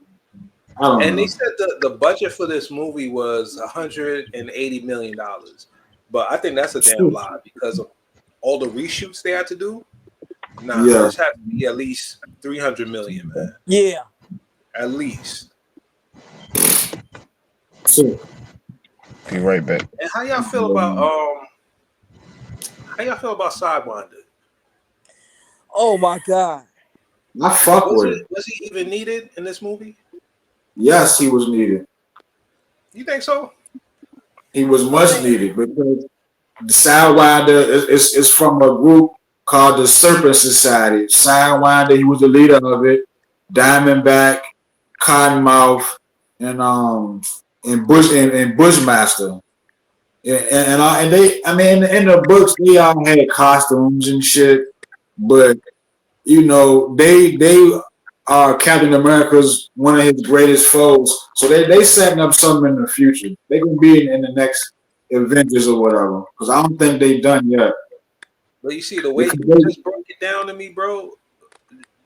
I don't And they know. said the budget for this movie was $180 million, but I think that's a damn lie because of all the reshoots they had to do. Nah, Yeah. this had to be at least 300 million, man. Yeah. At least. So, Be right back. And how y'all feel about Sidewinder? Oh my God. I fuck with it. Was he even needed in this movie? Yes, he was needed. You think so? He was I much think. needed because the Sidewinder is from a group called the Serpent Society. Sidewinder, he was the leader of it. Diamondback, Cottonmouth, and Bushmaster. And they, I mean, in the books, they all had costumes and shit, but they are Captain America's one of his greatest foes. So they setting up something in the future. They gonna be in the next Avengers or whatever. Because I don't think they done yet. But you see, the way Because you just broke it down to me, bro,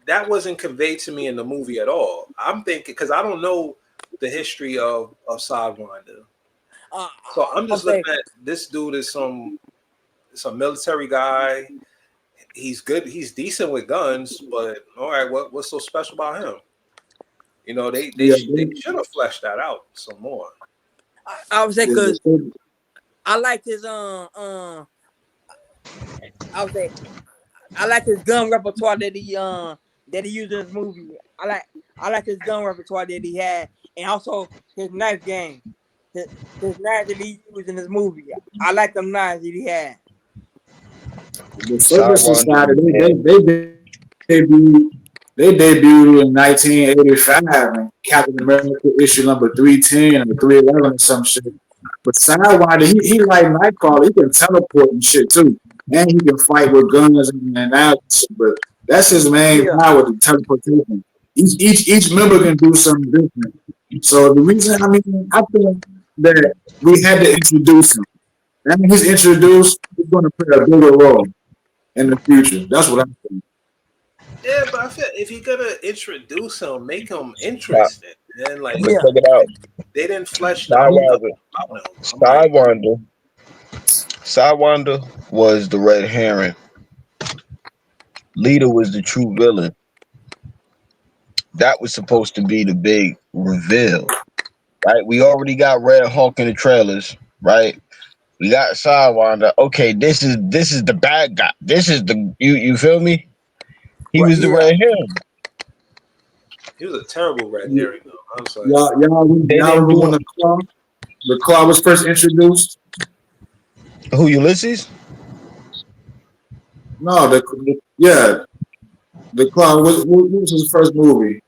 that wasn't conveyed to me in the movie at all. I'm thinking because I don't know the history of Sidewinder. Uh, So I'm I'll just say. looking at this dude is some military guy. He's good. He's decent with guns, but all right, what's so special about him? You know, yeah, they should have fleshed that out some more. I would say because they, I liked his I would say I like his gun repertoire that he used in his movie. I like his gun repertoire that he had, and also his knife game. His, his knives that he used in his movie. I like them knives that he had. the Serpent Sidewinder Society, was dead. debuted, they debuted in 1985 in Captain America issue number 310 or 311 or some shit. But Sidewinder, he like Nightcrawler, he can teleport and shit too. And he can fight with guns and shit. But that's his main Yeah. power, the teleportation. Each member can do something different. So the reason, I mean, I think that we had to introduce him. And when he's introduced, he's going to play a bigger role in the future. That's what I'm saying. Yeah, but I feel if you're gonna introduce him, make him Side- interesting. And like But Yeah. check it out. they didn't flesh nothing Sidewinder, about him. I'm like, Sidewinder, Sidewinder was the red herring. Leader was the true villain. That was supposed to be the big reveal, right? We already got Red Hulk in the trailers, right? We got Sidewinder. Okay, this is the bad guy. This is the you feel me? He Right. was the Yeah. red herring. he was a terrible red herring though. I'm sorry. They Y'all didn't remember when do the claw was first introduced? who Ulysses? No, yeah, the claw. What was his first movie?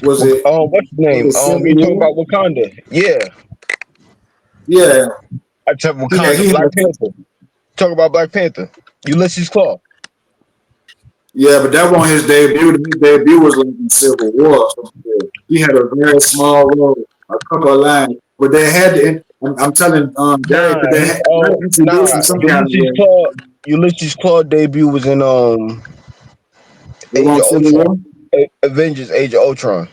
Was it What's his was name? it Civil You talking War? about Wakanda? Yeah, Yeah, I took he had Wakanda. he had Black Panther. Talk about Black Panther. Ulysses Claw. yeah, but that wasn't his debut. His debut was like in Civil War. So yeah, he had a very small role, a couple of lines, but they had to. I'm telling Derek, Nah, but they had to nah. introduce him some kind of Ulysses way. Claw. Ulysses Claw debut was in It Age of won't Civil Ultron. War. Avengers Age of Ultron.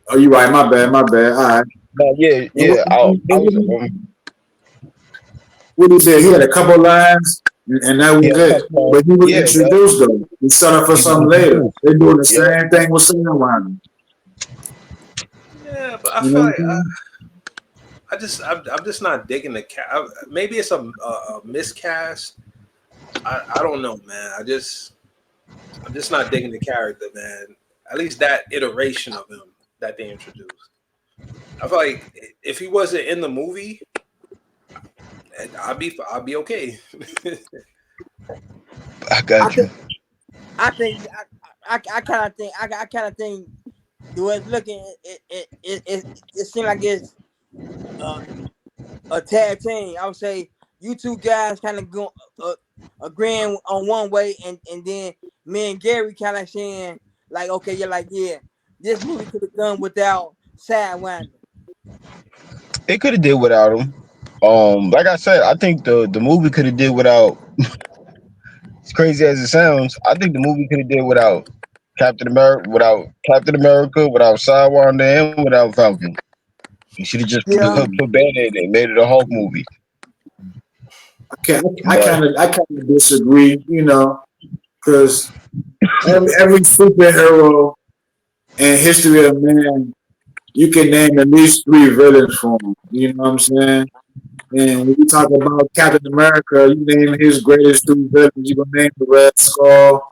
Oh, you right. My bad. My bad. All right. No, yeah, And yeah. I was what he said, he had a couple lines, and that he was had a it. couple But he was yeah, yeah. introduced though. He set up for He was something later. introduced. They're doing the Yeah. same thing with Sidewinder. Yeah, but I You feel know what like I'm saying? I'm just not digging the cat. Maybe it's a miscast. I don't know, man. I'm just not digging the character, man. At least that iteration of him that they introduced. I feel like if he wasn't in the movie, I'd be okay. I got you. I think I kind of think I kind of think the way it's looking, it seems like it's uh, a tag team. I would say you two guys kind of go agreeing on one way, and then me and Gary kind of saying like, okay, you're like, yeah, this movie could have done without Sidewinder. It could have did without him. Like I said, I think the movie could have did without. As crazy as it sounds, I think the movie could have did Captain America, without Sidewinder, and without Falcon. He should have just Yeah, put Banner in it and made it a Hulk movie. Okay, But I kind of disagree, because every superhero in history of man, you can name at least three villains for him. You know what I'm saying? And when you talk about Captain America, you name his greatest two villains. You gonna name the Red Skull.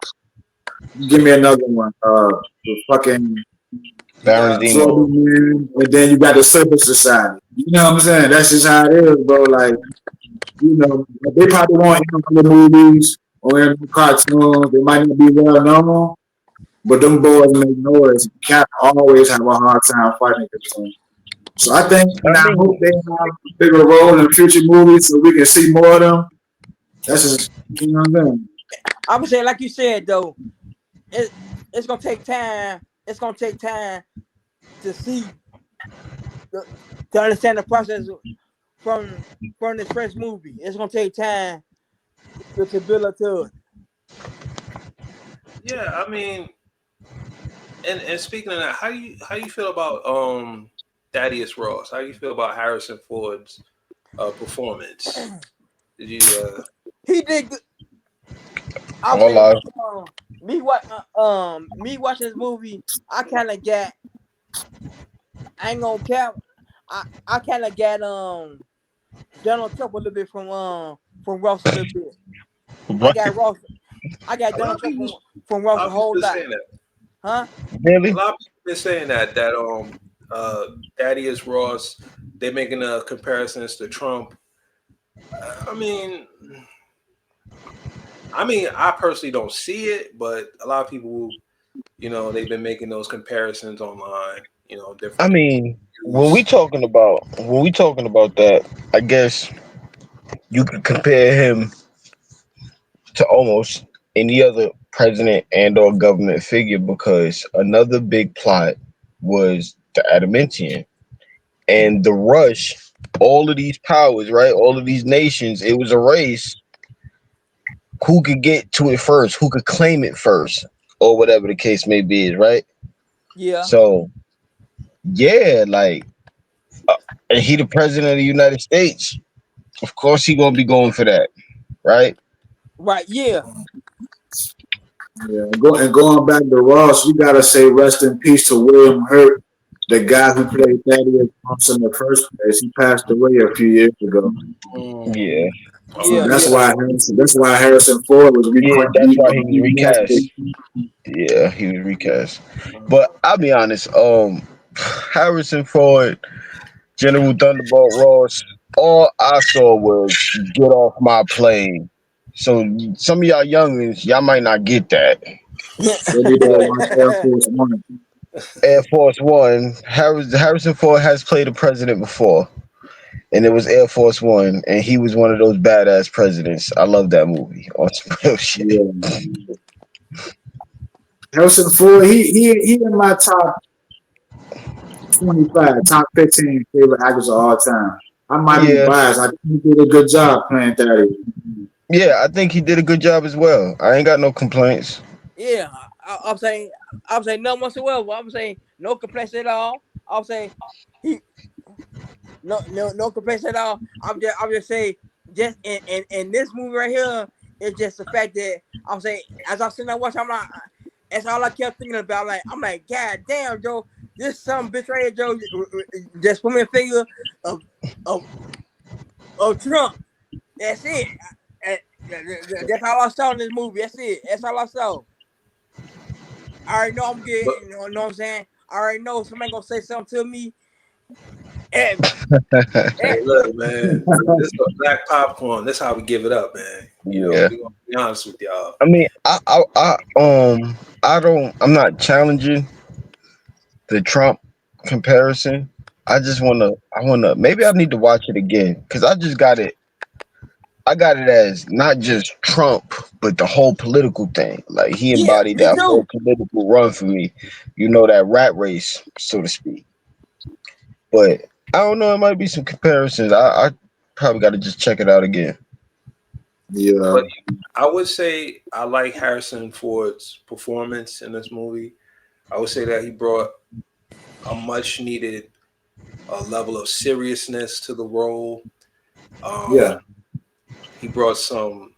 Give me another one. The fucking You Baron got Zemo. Absorbing Man, and then you got the Silver Society. You know what I'm saying? That's just how it is, bro. Like, they probably won't end up in the movies or in the cartoons. They might not be well known, but them boys make noise. Cap always have a hard time fighting against them. So I think, and I I hope mean, they have a bigger role in future movies so we can see more of them. That's just, you know what I'm saying? I would say like you said though, it it's gonna take time. It's gonna take time to see the, to understand the process from this first movie. It's gonna take time to build up to it. yeah. I mean, and speaking of that, how you feel about Thaddeus Ross? How you feel about Harrison Ford's performance? Did you He did. I would all say live. me watching this movie. I kind of got. I ain't gonna cap. I kind of got Donald Trump a little bit from Ross a little bit. I Right? got Ross. I got a lot Donald of Trump people from a Ross lot a of people whole been lot, saying that. huh? A Really? lot of people been saying that Thaddeus Ross, they're making comparisons to Trump. I mean, I personally don't see it, but a lot of people, they've been making those comparisons online. I Different mean, views. when we talking about that, I guess you could compare him to almost any other president and or government figure because another big plot was the adamantium and the rush. All of these powers, right? All of these nations. It was a race. Who could get to it first? Who could claim it first, or whatever the case may be, right? Yeah, So yeah, like, and he the president of the United States. Of course, he gonna be going for that, right? right. Yeah, Yeah. And going back to Ross, we gotta say rest in peace to William Hurt, the guy who played Thaddeus Ross in the first place. He passed away a few years ago. Mm. Yeah, So yeah, Oh, that's yeah. why Harrison Ford was yeah. That's why he was recasted. recast. Yeah, he was recast. mm. But I'll be honest. Harrison Ford, General Thunderbolt Ross. All I saw was "Get off my plane." So some of y'all youngins, y'all might not get that. They need to But watch Air Force One. Air Force One, Harrison Ford has played a president before, and it was Air Force One, and he was one of those badass presidents. I love that movie on some real shit. Yeah. Harrison Ford, he in my top 25, top 15 favorite actors of all time. I might be Yeah, biased. I think he did a good job playing Thaddeus. yeah, I think he did a good job as well. I ain't got no complaints. Yeah, I'm saying, no whatsoever. I'm saying no complaints at all. I'm saying he no complaints at all. I'm just saying just in this movie right here, it's just the fact that I'm saying as I'm sitting there watching, I'm like, that's all I kept thinking about. Like I'm like, God damn, Joe, this some bitch right here, Joe, just put me a figure of of of Trump. That's it. Uh, That's all I saw in this movie. That's it. That's all I saw. I already know I'm getting, But you know what I'm saying? I already know somebody gonna say something to me, Hey, Hey, look, man, this is a black popcorn. This how we give it up, man. You know, Yeah. we gonna be honest with y'all. I mean, I'm not challenging the Trump comparison. Maybe I need to watch it again because I got it as not just Trump, but the whole political thing. Like he yeah, embodied me that whole too. political run for me, that rat race, so to speak. But I don't know, it might be some comparisons. I probably got to just check it out again. Yeah. But I would say I like Harrison Ford's performance in this movie. I would say that he brought a much needed level of seriousness to the role. Yeah. He brought some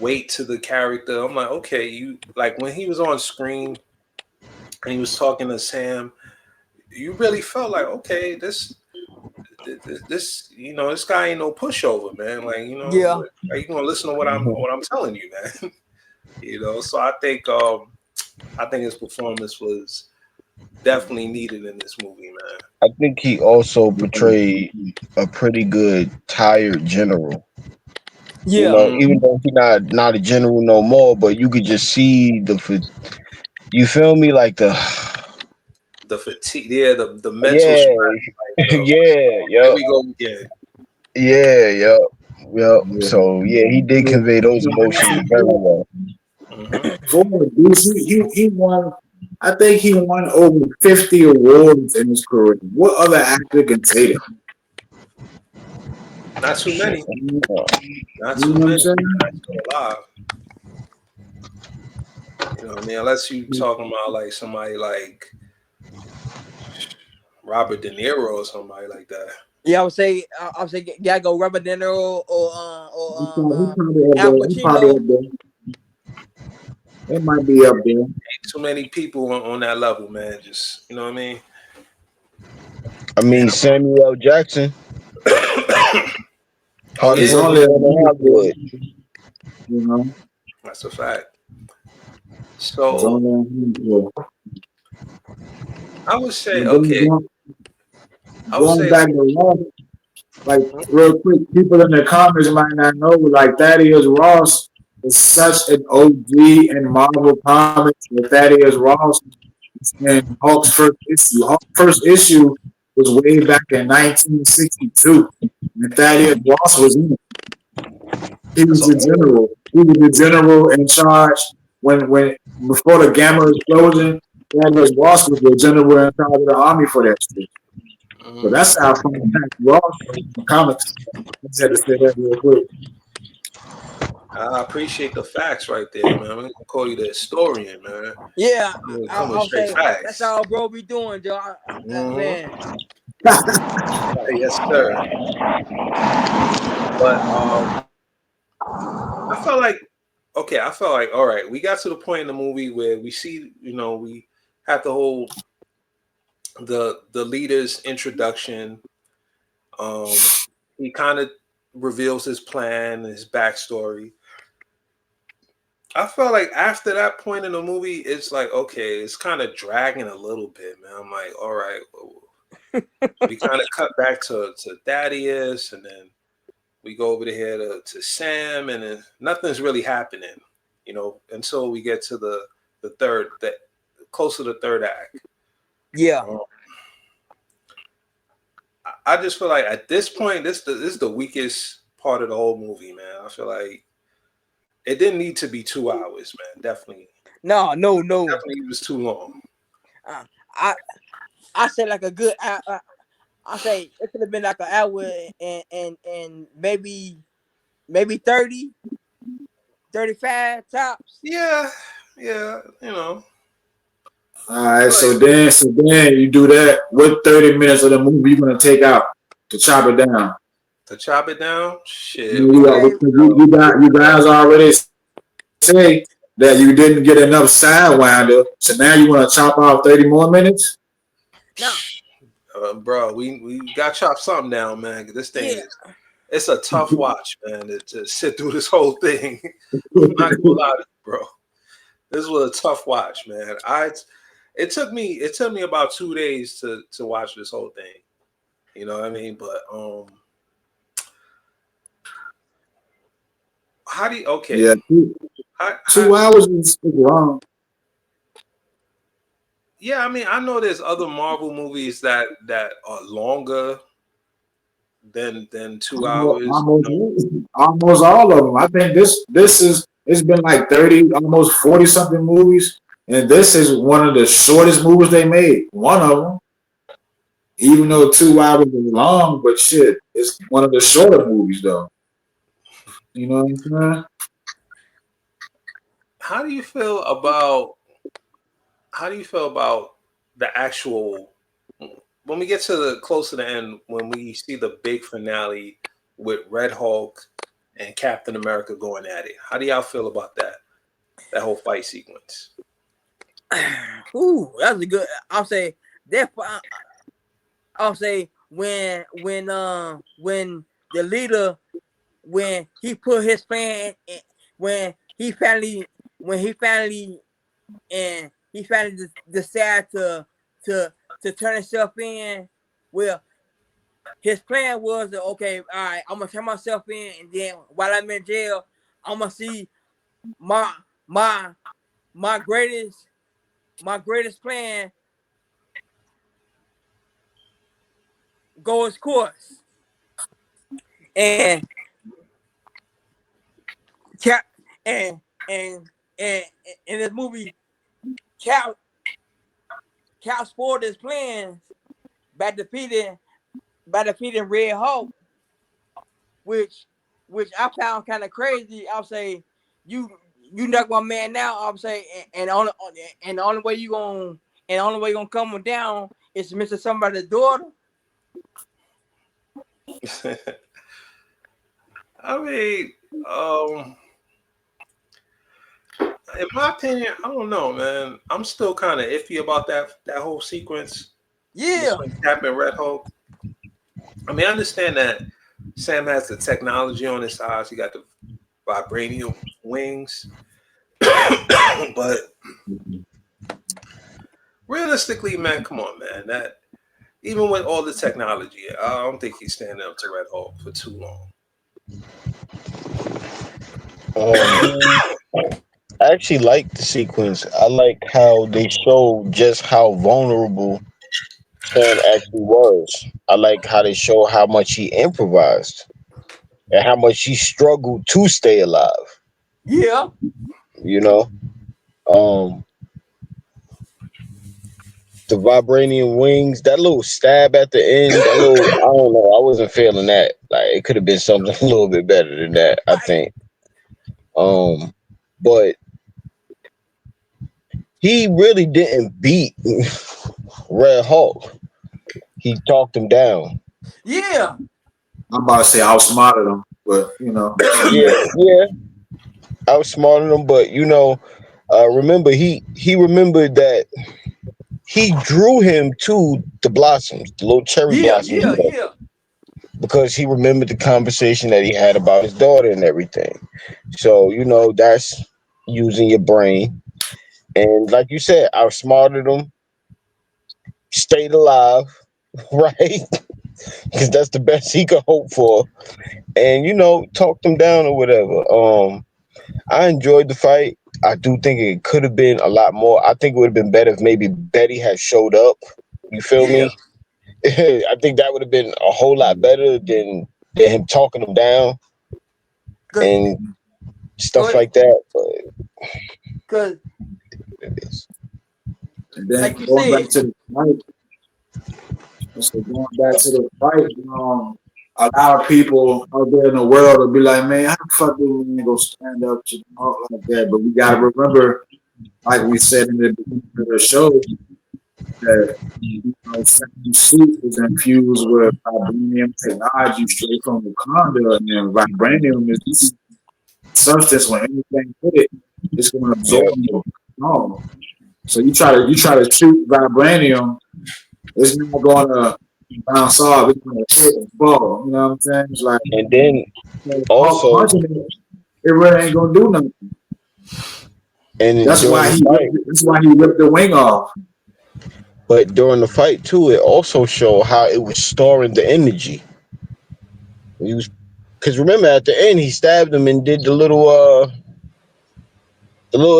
weight to the character. I'm like, okay, you like when he was on screen and he was talking to Sam, you really felt like, okay, this this guy ain't no pushover, man. Like, Yeah, are you gonna listen to what I'm telling you, man? So I think his performance was definitely needed in this movie, man. I think he also portrayed a pretty good tired general. yeah, Even though he's not a general no more, but you could just see you feel me, like the The fatigue, yeah, the mental yeah, stress. Like, yeah, here yep, we go again. yeah, yep, yep. Yeah. So yeah, he did convey those emotions very well. Hmm. Ford, he won. I think he won over 50 awards in his career. What other actor can say that? Not too Shit. many. Not You too know what I'm many. saying? That's still alive. You know what I mean? Unless you talking about like somebody like Robert De Niro or somebody like that. yeah. I would say, gotta go Robert De Niro He or probably up Al there. He probably Pacino. up there. It might be up there. Ain't too many people on that level, man. Just you know what I mean? I mean, And Samuel L. Jackson, oh He's yeah, Hollywood only a Reporter handful, Hollywood. you know. that's a fact. He's So only a handful. I would say But then okay. I would going say back to Ross, like real quick, people in the comments might not know, like Thaddeus Ross is such an OG in Marvel Comics. With Thaddeus Ross and Hulk's first issue. Hulk's first issue was way back in 1962. And Thaddeus Ross was in it. He that's was a the whole. general. He was the general in charge when before the Gamma explosion. Thaddeus Ross was the general in charge of the army for that shit. So Mhm. that's how fun fact Ross was in the comics. I just had to say that real quick. I appreciate the facts right there, man. I'm gonna call you the historian, man. Yeah, Come with I'll straight say that's facts. all bro be doing, Joe. Hmm. Man, Yes, sir. But I felt like okay, I felt like all right, we got to the point in the movie where we see, we have the whole the leader's introduction. Um, he kind of reveals his plan, his backstory. I felt like after that point in the movie, it's like okay, it's kind of dragging a little bit, man. I'm like, all right, well, we kind of cut back to Thaddeus, and then we go over here to Sam, and then nothing's really happening, until we get to the third, that close to the third act. yeah, Um, I just feel like at this point, this is the weakest part of the whole movie, man. I feel like it didn't need to be 2 hours, man. Definitely, no, definitely it was too long. uh, I I say like a good. I say it could have been like an hour and maybe 30, 35 tops. Yeah, yeah, All right, But so then you do that. What 30 minutes of the movie you gonna take out to chop it down? to chop it down, shit, we You, could. Okay, you guys already say that you didn't get enough sidewinder, so now you want to chop out 30 more minutes? now Bro, we got to chop something down, man. 'Cause this thing yeah, is it's a tough watch, man, to sit through this whole thing. I'm not gonna lie to you, bro. This was a tough watch, man. It took me about 2 days to watch this whole thing. You know what I mean? But how do you? Okay, Yeah, 2 hours is long. yeah. I mean, I know there's other Marvel movies that are longer than 2 hours. Almost all of them. I think this is it's been like 30, almost 40 something movies, and this is one of the shortest movies they made. One of them, even though 2 hours is long, but shit, it's one of the shorter movies though. You know what I'm saying? How do you feel about the actual when we get to the close to the end, when we see the big finale with Red Hulk and Captain America going at it? How do y'all feel about that whole fight sequence? Ooh, that's a good. I'll say that. I'll say when the leader, when he put his plan when he finally and he finally decided to turn himself in. Well, his plan was that, okay, all right, I'm gonna turn myself in, and then while I'm in jail, I'm gonna see my my my greatest plan go its course. And Cap and and in this movie, Cap spoiled his plans by defeating Red Hulk, which I found kind of crazy. I'll say you knock my man now. I'll say and the only way you gonna come him down is to miss somebody's daughter. I mean, in my opinion, I don't know, man. I'm still kind of iffy about that whole sequence. Yeah, Between Cap and Red Hulk. I mean, I understand that Sam has the technology on his side. He got the vibranium wings, but realistically, man, come on, man. That even with all the technology, I don't think he's standing up to Red Hulk for too long. I actually like the sequence. I like how they show just how vulnerable Sam actually was. I like how they show how much he improvised and how much he struggled to stay alive. yeah, You know, um, the vibranium wings, that little stab at the end, that little, I don't know, I wasn't feeling that. Like it could have been something a little bit better than that, I right. think. But he really didn't beat Red Hulk. He talked him down. Yeah, I'm about to say outsmarted them, but Yeah, yeah, outsmarted him, but remember he remembered that he drew him to the blossoms, the little cherry yeah, blossoms, yeah, yeah. because he remembered the conversation that he had about his daughter and everything. So that's using your brain, and like you said, outsmarted him, stayed alive, right? Because that's the best he could hope for, and talked him down or whatever. I enjoyed the fight. I do think it could have been a lot more. I think it would have been better if maybe Betty had showed up. You feel Yeah. me? I think that would have been a whole lot better than him talking him down Cause, and stuff cause, like that. But 'cause it is. and then like you going back said, to the fight, a lot of people out there in the world will be like, man, how the fuck do we go stand up to talk like that? But we gotta remember, like we said in the beginning of the show, that certain suit is infused with vibranium technology straight from Wakanda, and then vibranium is this substance when anything hit it, it's gonna absorb Yeah. it. No. So you try to shoot vibranium, it's not gonna bounce off, it's gonna hit and fall. You know what I'm saying? It's like And then also, punching it, it really ain't gonna do nothing. and That's during why the he fight, ripped the wing off. But during the fight too, it also showed how it was storing the energy. He was, because remember at the end he stabbed him and did the little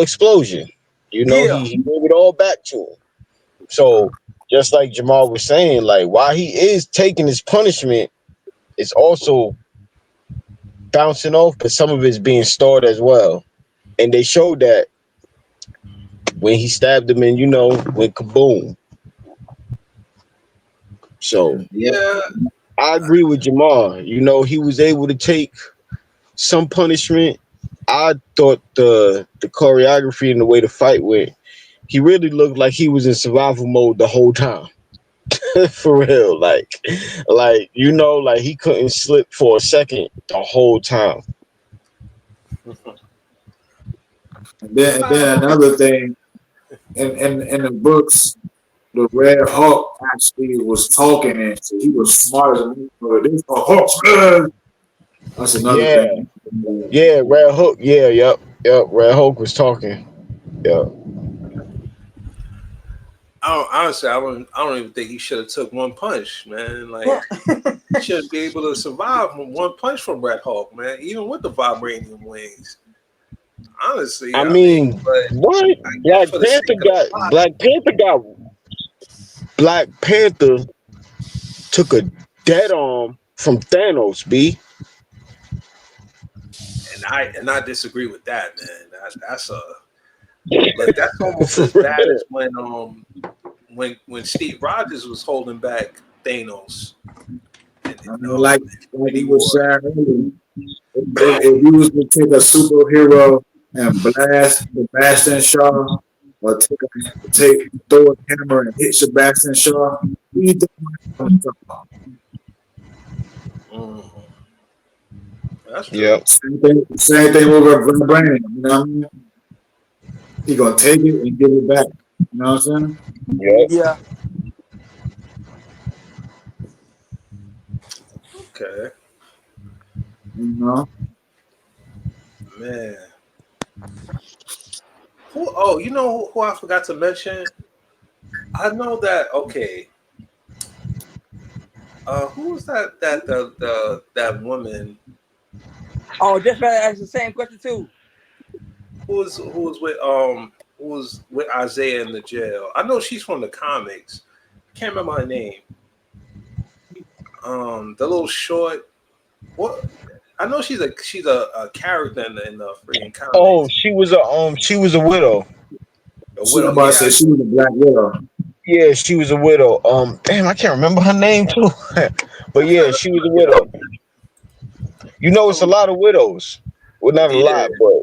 explosion. You know, Yeah. he gave it all back to him. So just like Jamal was saying, like while he is taking his punishment, it's also bouncing off, but some of it's being stored as well. And they showed that when he stabbed him and went kaboom. So Yeah, I agree with Jamal. He was able to take some punishment. I thought the choreography and the way the fight went, he really looked like he was in survival mode the whole time. For real. Like he couldn't slip for a second the whole time. And then another thing, in the books, the Red Hulk actually was talking, and so he was smarter than me. So this the Hulk's good. That's another Yeah. thing. Yeah, Red Hook. Yeah, yep. Red Hulk was talking. Yeah. honestly, I don't even think he should have took one punch, man. Like he should be able to survive from one punch from Red Hulk, man. Even with the vibranium wings. Honestly, I I mean, mean, but what? I guess for the sake of the plot, Black Panther took a dead arm from Thanos, B. and I disagree with that, man. That's a look. That's almost For as bad real. as when Steve Rogers was holding back Thanos, and I mean, like Infinity you were War. saying earlier, if you was to take a superhero and blast Sebastian Shaw, or throw a hammer and hit Sebastian Shaw, who you think might come from? Mhm. That's true. Yep. Same thing with a vibranium. You know what I mean? He gonna take it and give it back. You know what I'm saying? Yep. Yeah. Okay, You know. man. Who? Oh, you know who I forgot to mention? I know that. Okay. Who was that? That woman Oh, just better ask the same question too. who was with Isaiah in the jail. I know she's from the comics. Can't remember her name. The little short. What? I know she's a character in the freaking Oh, comics. she was a widow. A I'm widow. about to Yeah. say she was a Black Widow. Yeah, she was a widow. Damn, I can't remember her name too. But Matter of yeah, fact, let she me was a look it up. widow. It's a So lot of widows. Well, not a yeah, lot, but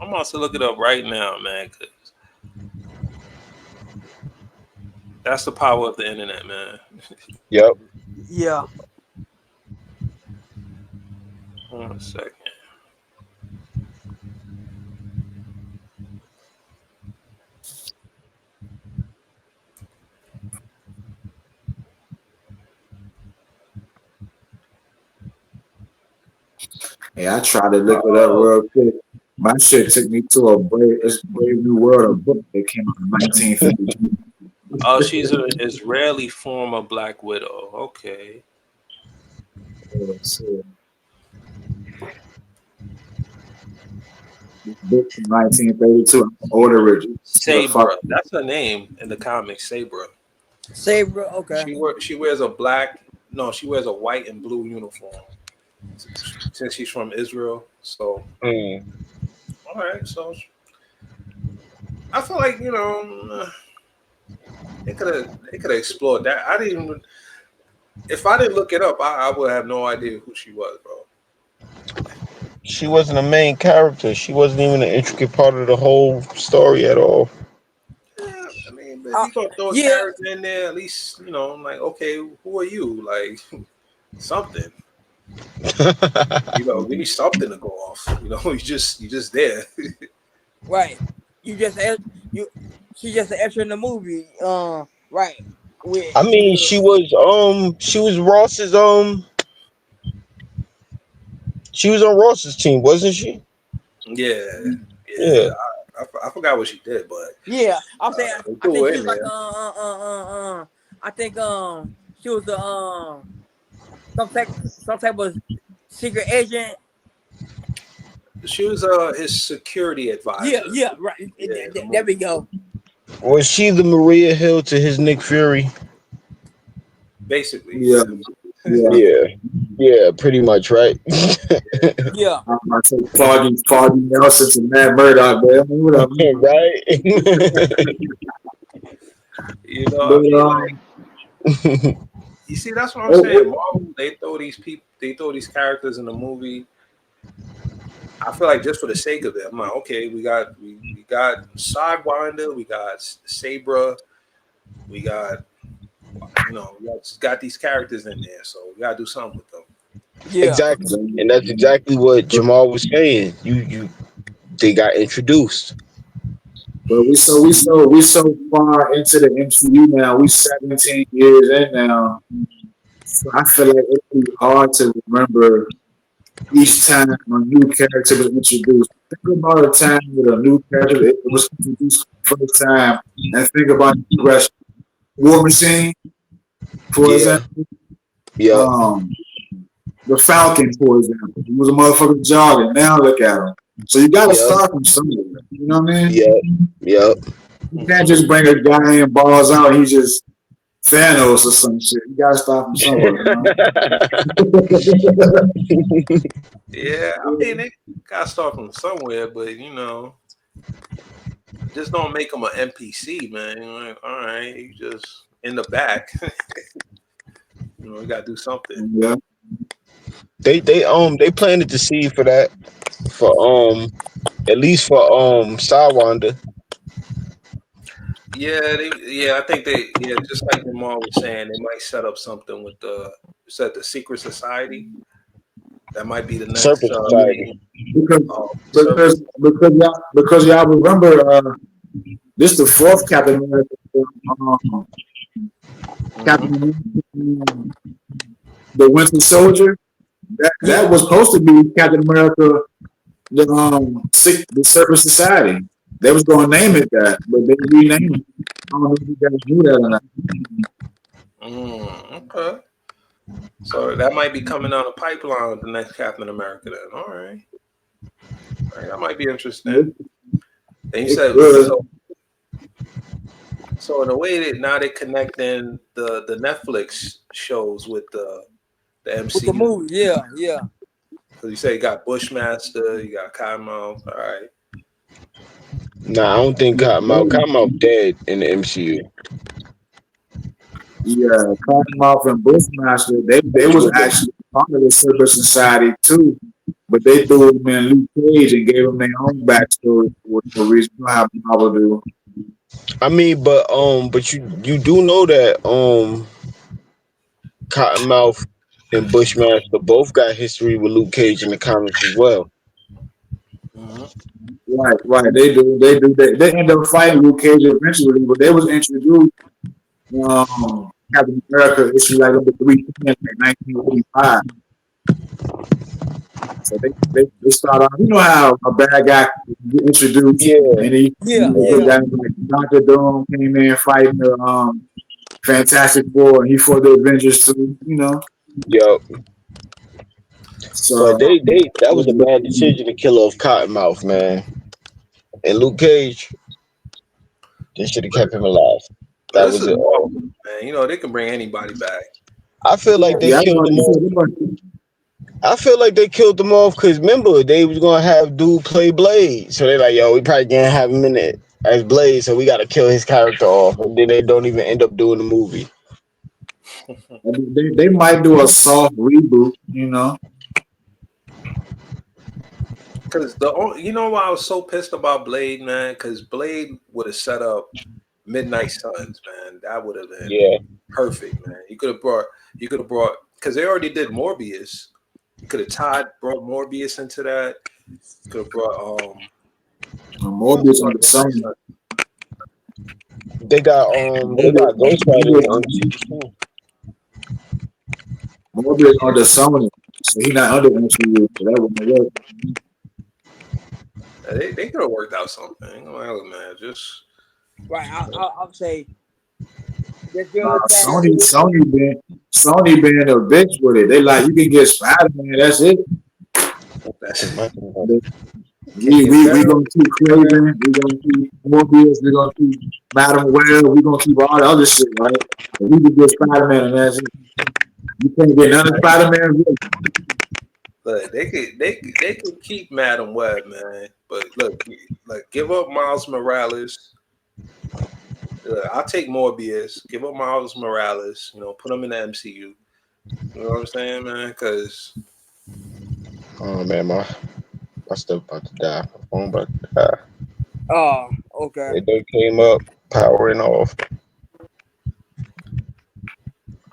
I'm about to look it up right now, man. 'Cause that's the power of the internet, man. yep. Yeah. 1 second. Yeah, I tried to look it up Oh, real quick. My shit took me to it's Brave New World, a book that came out in 1952. oh, she's an Israeli former Black Widow. Okay. So, book from 1932. Older original. Sabra. That's her name in the comics, Sabra. Saber. Okay. She wears a black no, she wears a white and blue uniform since she's from Israel. So Mm. all right, so I feel like they could have explored that. I didn't even if I didn't look it up, I would have no idea who she was, bro. She wasn't a main character. She wasn't even an intricate part of the whole story at all. Yeah, I mean, but if Uh, you gonna throw a yeah. character in there, at least I'm like, okay, who are you? Like something. We need something to go off. You just there. Right. You just you. She just an extra in the movie. Right. With I mean, with. she was Ross's she was on Ross's team, wasn't she? Yeah, yeah. Yeah. I forgot what she did, but Yeah, I'm saying. they I threw think her she in was like there. I think she was some type of secret agent. She was his security Yeah, advisor. yeah, right. Yeah, in the There we movie. go. Was she the Maria Hill to his Nick Fury? Basically, Yeah, yeah. yeah. Yeah, yeah, pretty much, right? Yeah, I say Foggy Nelson to Matt Murdock, man. I mean, whatever. Right? You know, I But mean, like, you see, that's what I'm oh, saying. Marvel, they throw these people, they throw these characters in the movie. I feel like just for the sake of it, I'm like, okay, we got Sidewinder, we got Sabra, we got got these characters in there, so we gotta do something with them. yeah, Exactly, and that's exactly what Jamal was saying. They got introduced. but we so far into the MCU now. We 17 years in now. So I feel like it'd be hard to remember each time a new character was introduced. Think about a time with a new character that was introduced for the first time, and think about the progression. War Machine, for Yeah, example. yeah, Um, the Falcon, for example. He was a motherfucker jogging. Now look at him. So you got to yeah, start from somewhere. You know what I mean? yeah, yeah. You can't just bring a guy in, balls out, and he just Thanos or some shit. You got to start from somewhere. You know? Yeah, I mean, they gotta start from somewhere, but just don't make them an NPC, man. Like, all right, you just in the back. We gotta do something. Yeah. They planted the seed for that for at least for Sidewinder. I think just like Lamar was saying, they might set up something with the Secret Society. That might be the next Serpent Society. Because service. because y'all remember this the fourth Captain America. Um, Captain Mhm. America, the Winter Soldier. That was supposed to be Captain America, the Serpent Society. They was going to name it that, but they renamed it. I don't know if you guys knew that or not. Okay. So that might be coming down the pipeline with the next Captain America then. All right. That might be interesting. And you It said could. so in a way that now they're connecting the Netflix shows with the with the MCU. movie. Yeah, yeah. Because you say you got Bushmaster, you got Cottonmouth. All right. Nah, I don't think Cottonmouth dead in the MCU. Yeah, Cottonmouth and Bushmaster, they was actually part of the Serpent Society too, but they threw them in Luke Cage and gave them their own backstory for no reason. You know how Marvel do. I mean, but you do know that Cottonmouth and Bushmaster both got history with Luke Cage in the comics as well. Mm-hmm. Right. They end up fighting Luke Cage eventually, but they was introduced Captain America issue like number 310 in 1985. So they start off. You know how a bad guy get introduced Yeah, and he Yeah, good yeah. guys like Doctor Doom came in fighting the Fantastic Four and he fought the Avengers too. You know, yeah. But so that was a bad decision to kill off Cottonmouth, man. And Luke Cage, they should have kept him alive. But That this was is it. Marvel, man. They can bring anybody back. I feel like they yeah, killed them off. I feel like they killed them off because remember they was gonna have dude play Blade, so they're like, yo, we probably can't have him in it as Blade, so we got to kill his character off, and then they don't even end up doing the movie. they might do a soft reboot. You know, Because you know why I was so pissed about Blade, man? Because Blade would have set up Midnight Suns, man. That would have been Yeah, perfect, man. You could have brought because they already did Morbius. You could have brought Morbius into that. You could have brought Morbius on the Midnight sun. Suns. they got Ghost Rider in the MCU too. Morbius under Sony, so he not under MCU. So that wouldn't work. They could have worked out something. Like, look, man, just Right. I'll say this girl cast. Sony being a bitch with it. They like you can get Spider-Man, that's it. that's We gonna keep Craven, we gonna keep Morbius, we gonna keep Madam Web, we gonna keep all the other shit, right? And we can get Spider-Man and that's it. You can't get none of Spider-Man. Look, they could keep Madam Web, man. But look, give up Miles Morales. I'll take Morbius. Give up Miles Morales. Put him in the MCU. You know what I'm saying, man? Because Oh man, my stuff about to die. My phone about to die. Oh, okay. It done came up, powering off.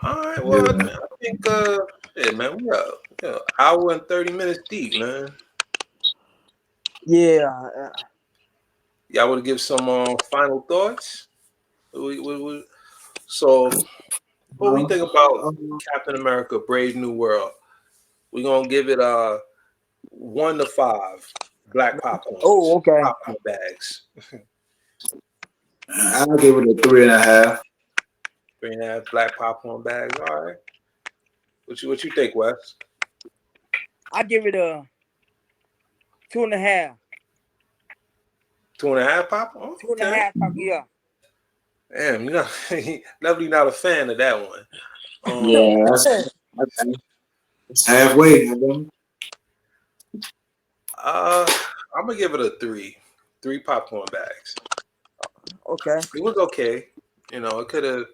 all right, well, I think yeah, man, we got hour and 30 minutes deep, man. Yeah. Y'all want to give some final thoughts? So, what we think about Captain America: Brave New World? We're gonna give it 1 to 5 black popcorns. Oh, okay. Popcorn bags. I'll give it a 3.5. 3.5 black popcorn bags. All right. What you think, Wes? I give it a 2.5. 2.5 popcorn? Okay. 2.5. Yeah. Damn, definitely not a fan of that one. Yeah, that's halfway. I'm gonna give it a 3. 3 popcorn bags. Okay. It was okay. It could have,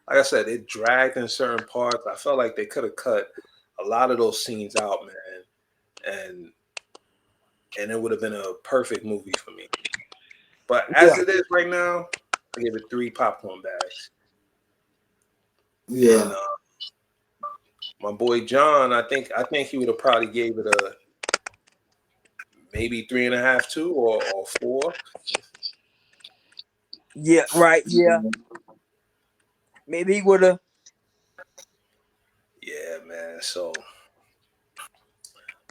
like I said, it dragged in certain parts. I felt like they could have cut a lot of those scenes out, man, and it would have been a perfect movie for me. But as it is right now, I give it 3 popcorn bags. Yeah. And my boy John, I think he would have probably gave it a maybe 3.5 too, or 4. Yeah. Right. Yeah. Maybe he would have. Yeah, man. So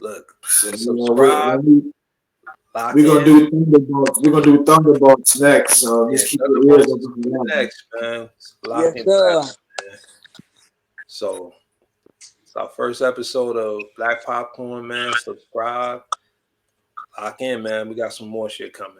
look, just We're subscribe, lock gonna in. do Thunderbolts. We're gonna do Thunderbolts next. So Yeah, just keep your ears Thunderbolts is open for that. next, man. Lock Yes, in for sir. that, man. So it's our first episode of Black Popcorn, man. Subscribe, lock in, man. We got some more shit coming.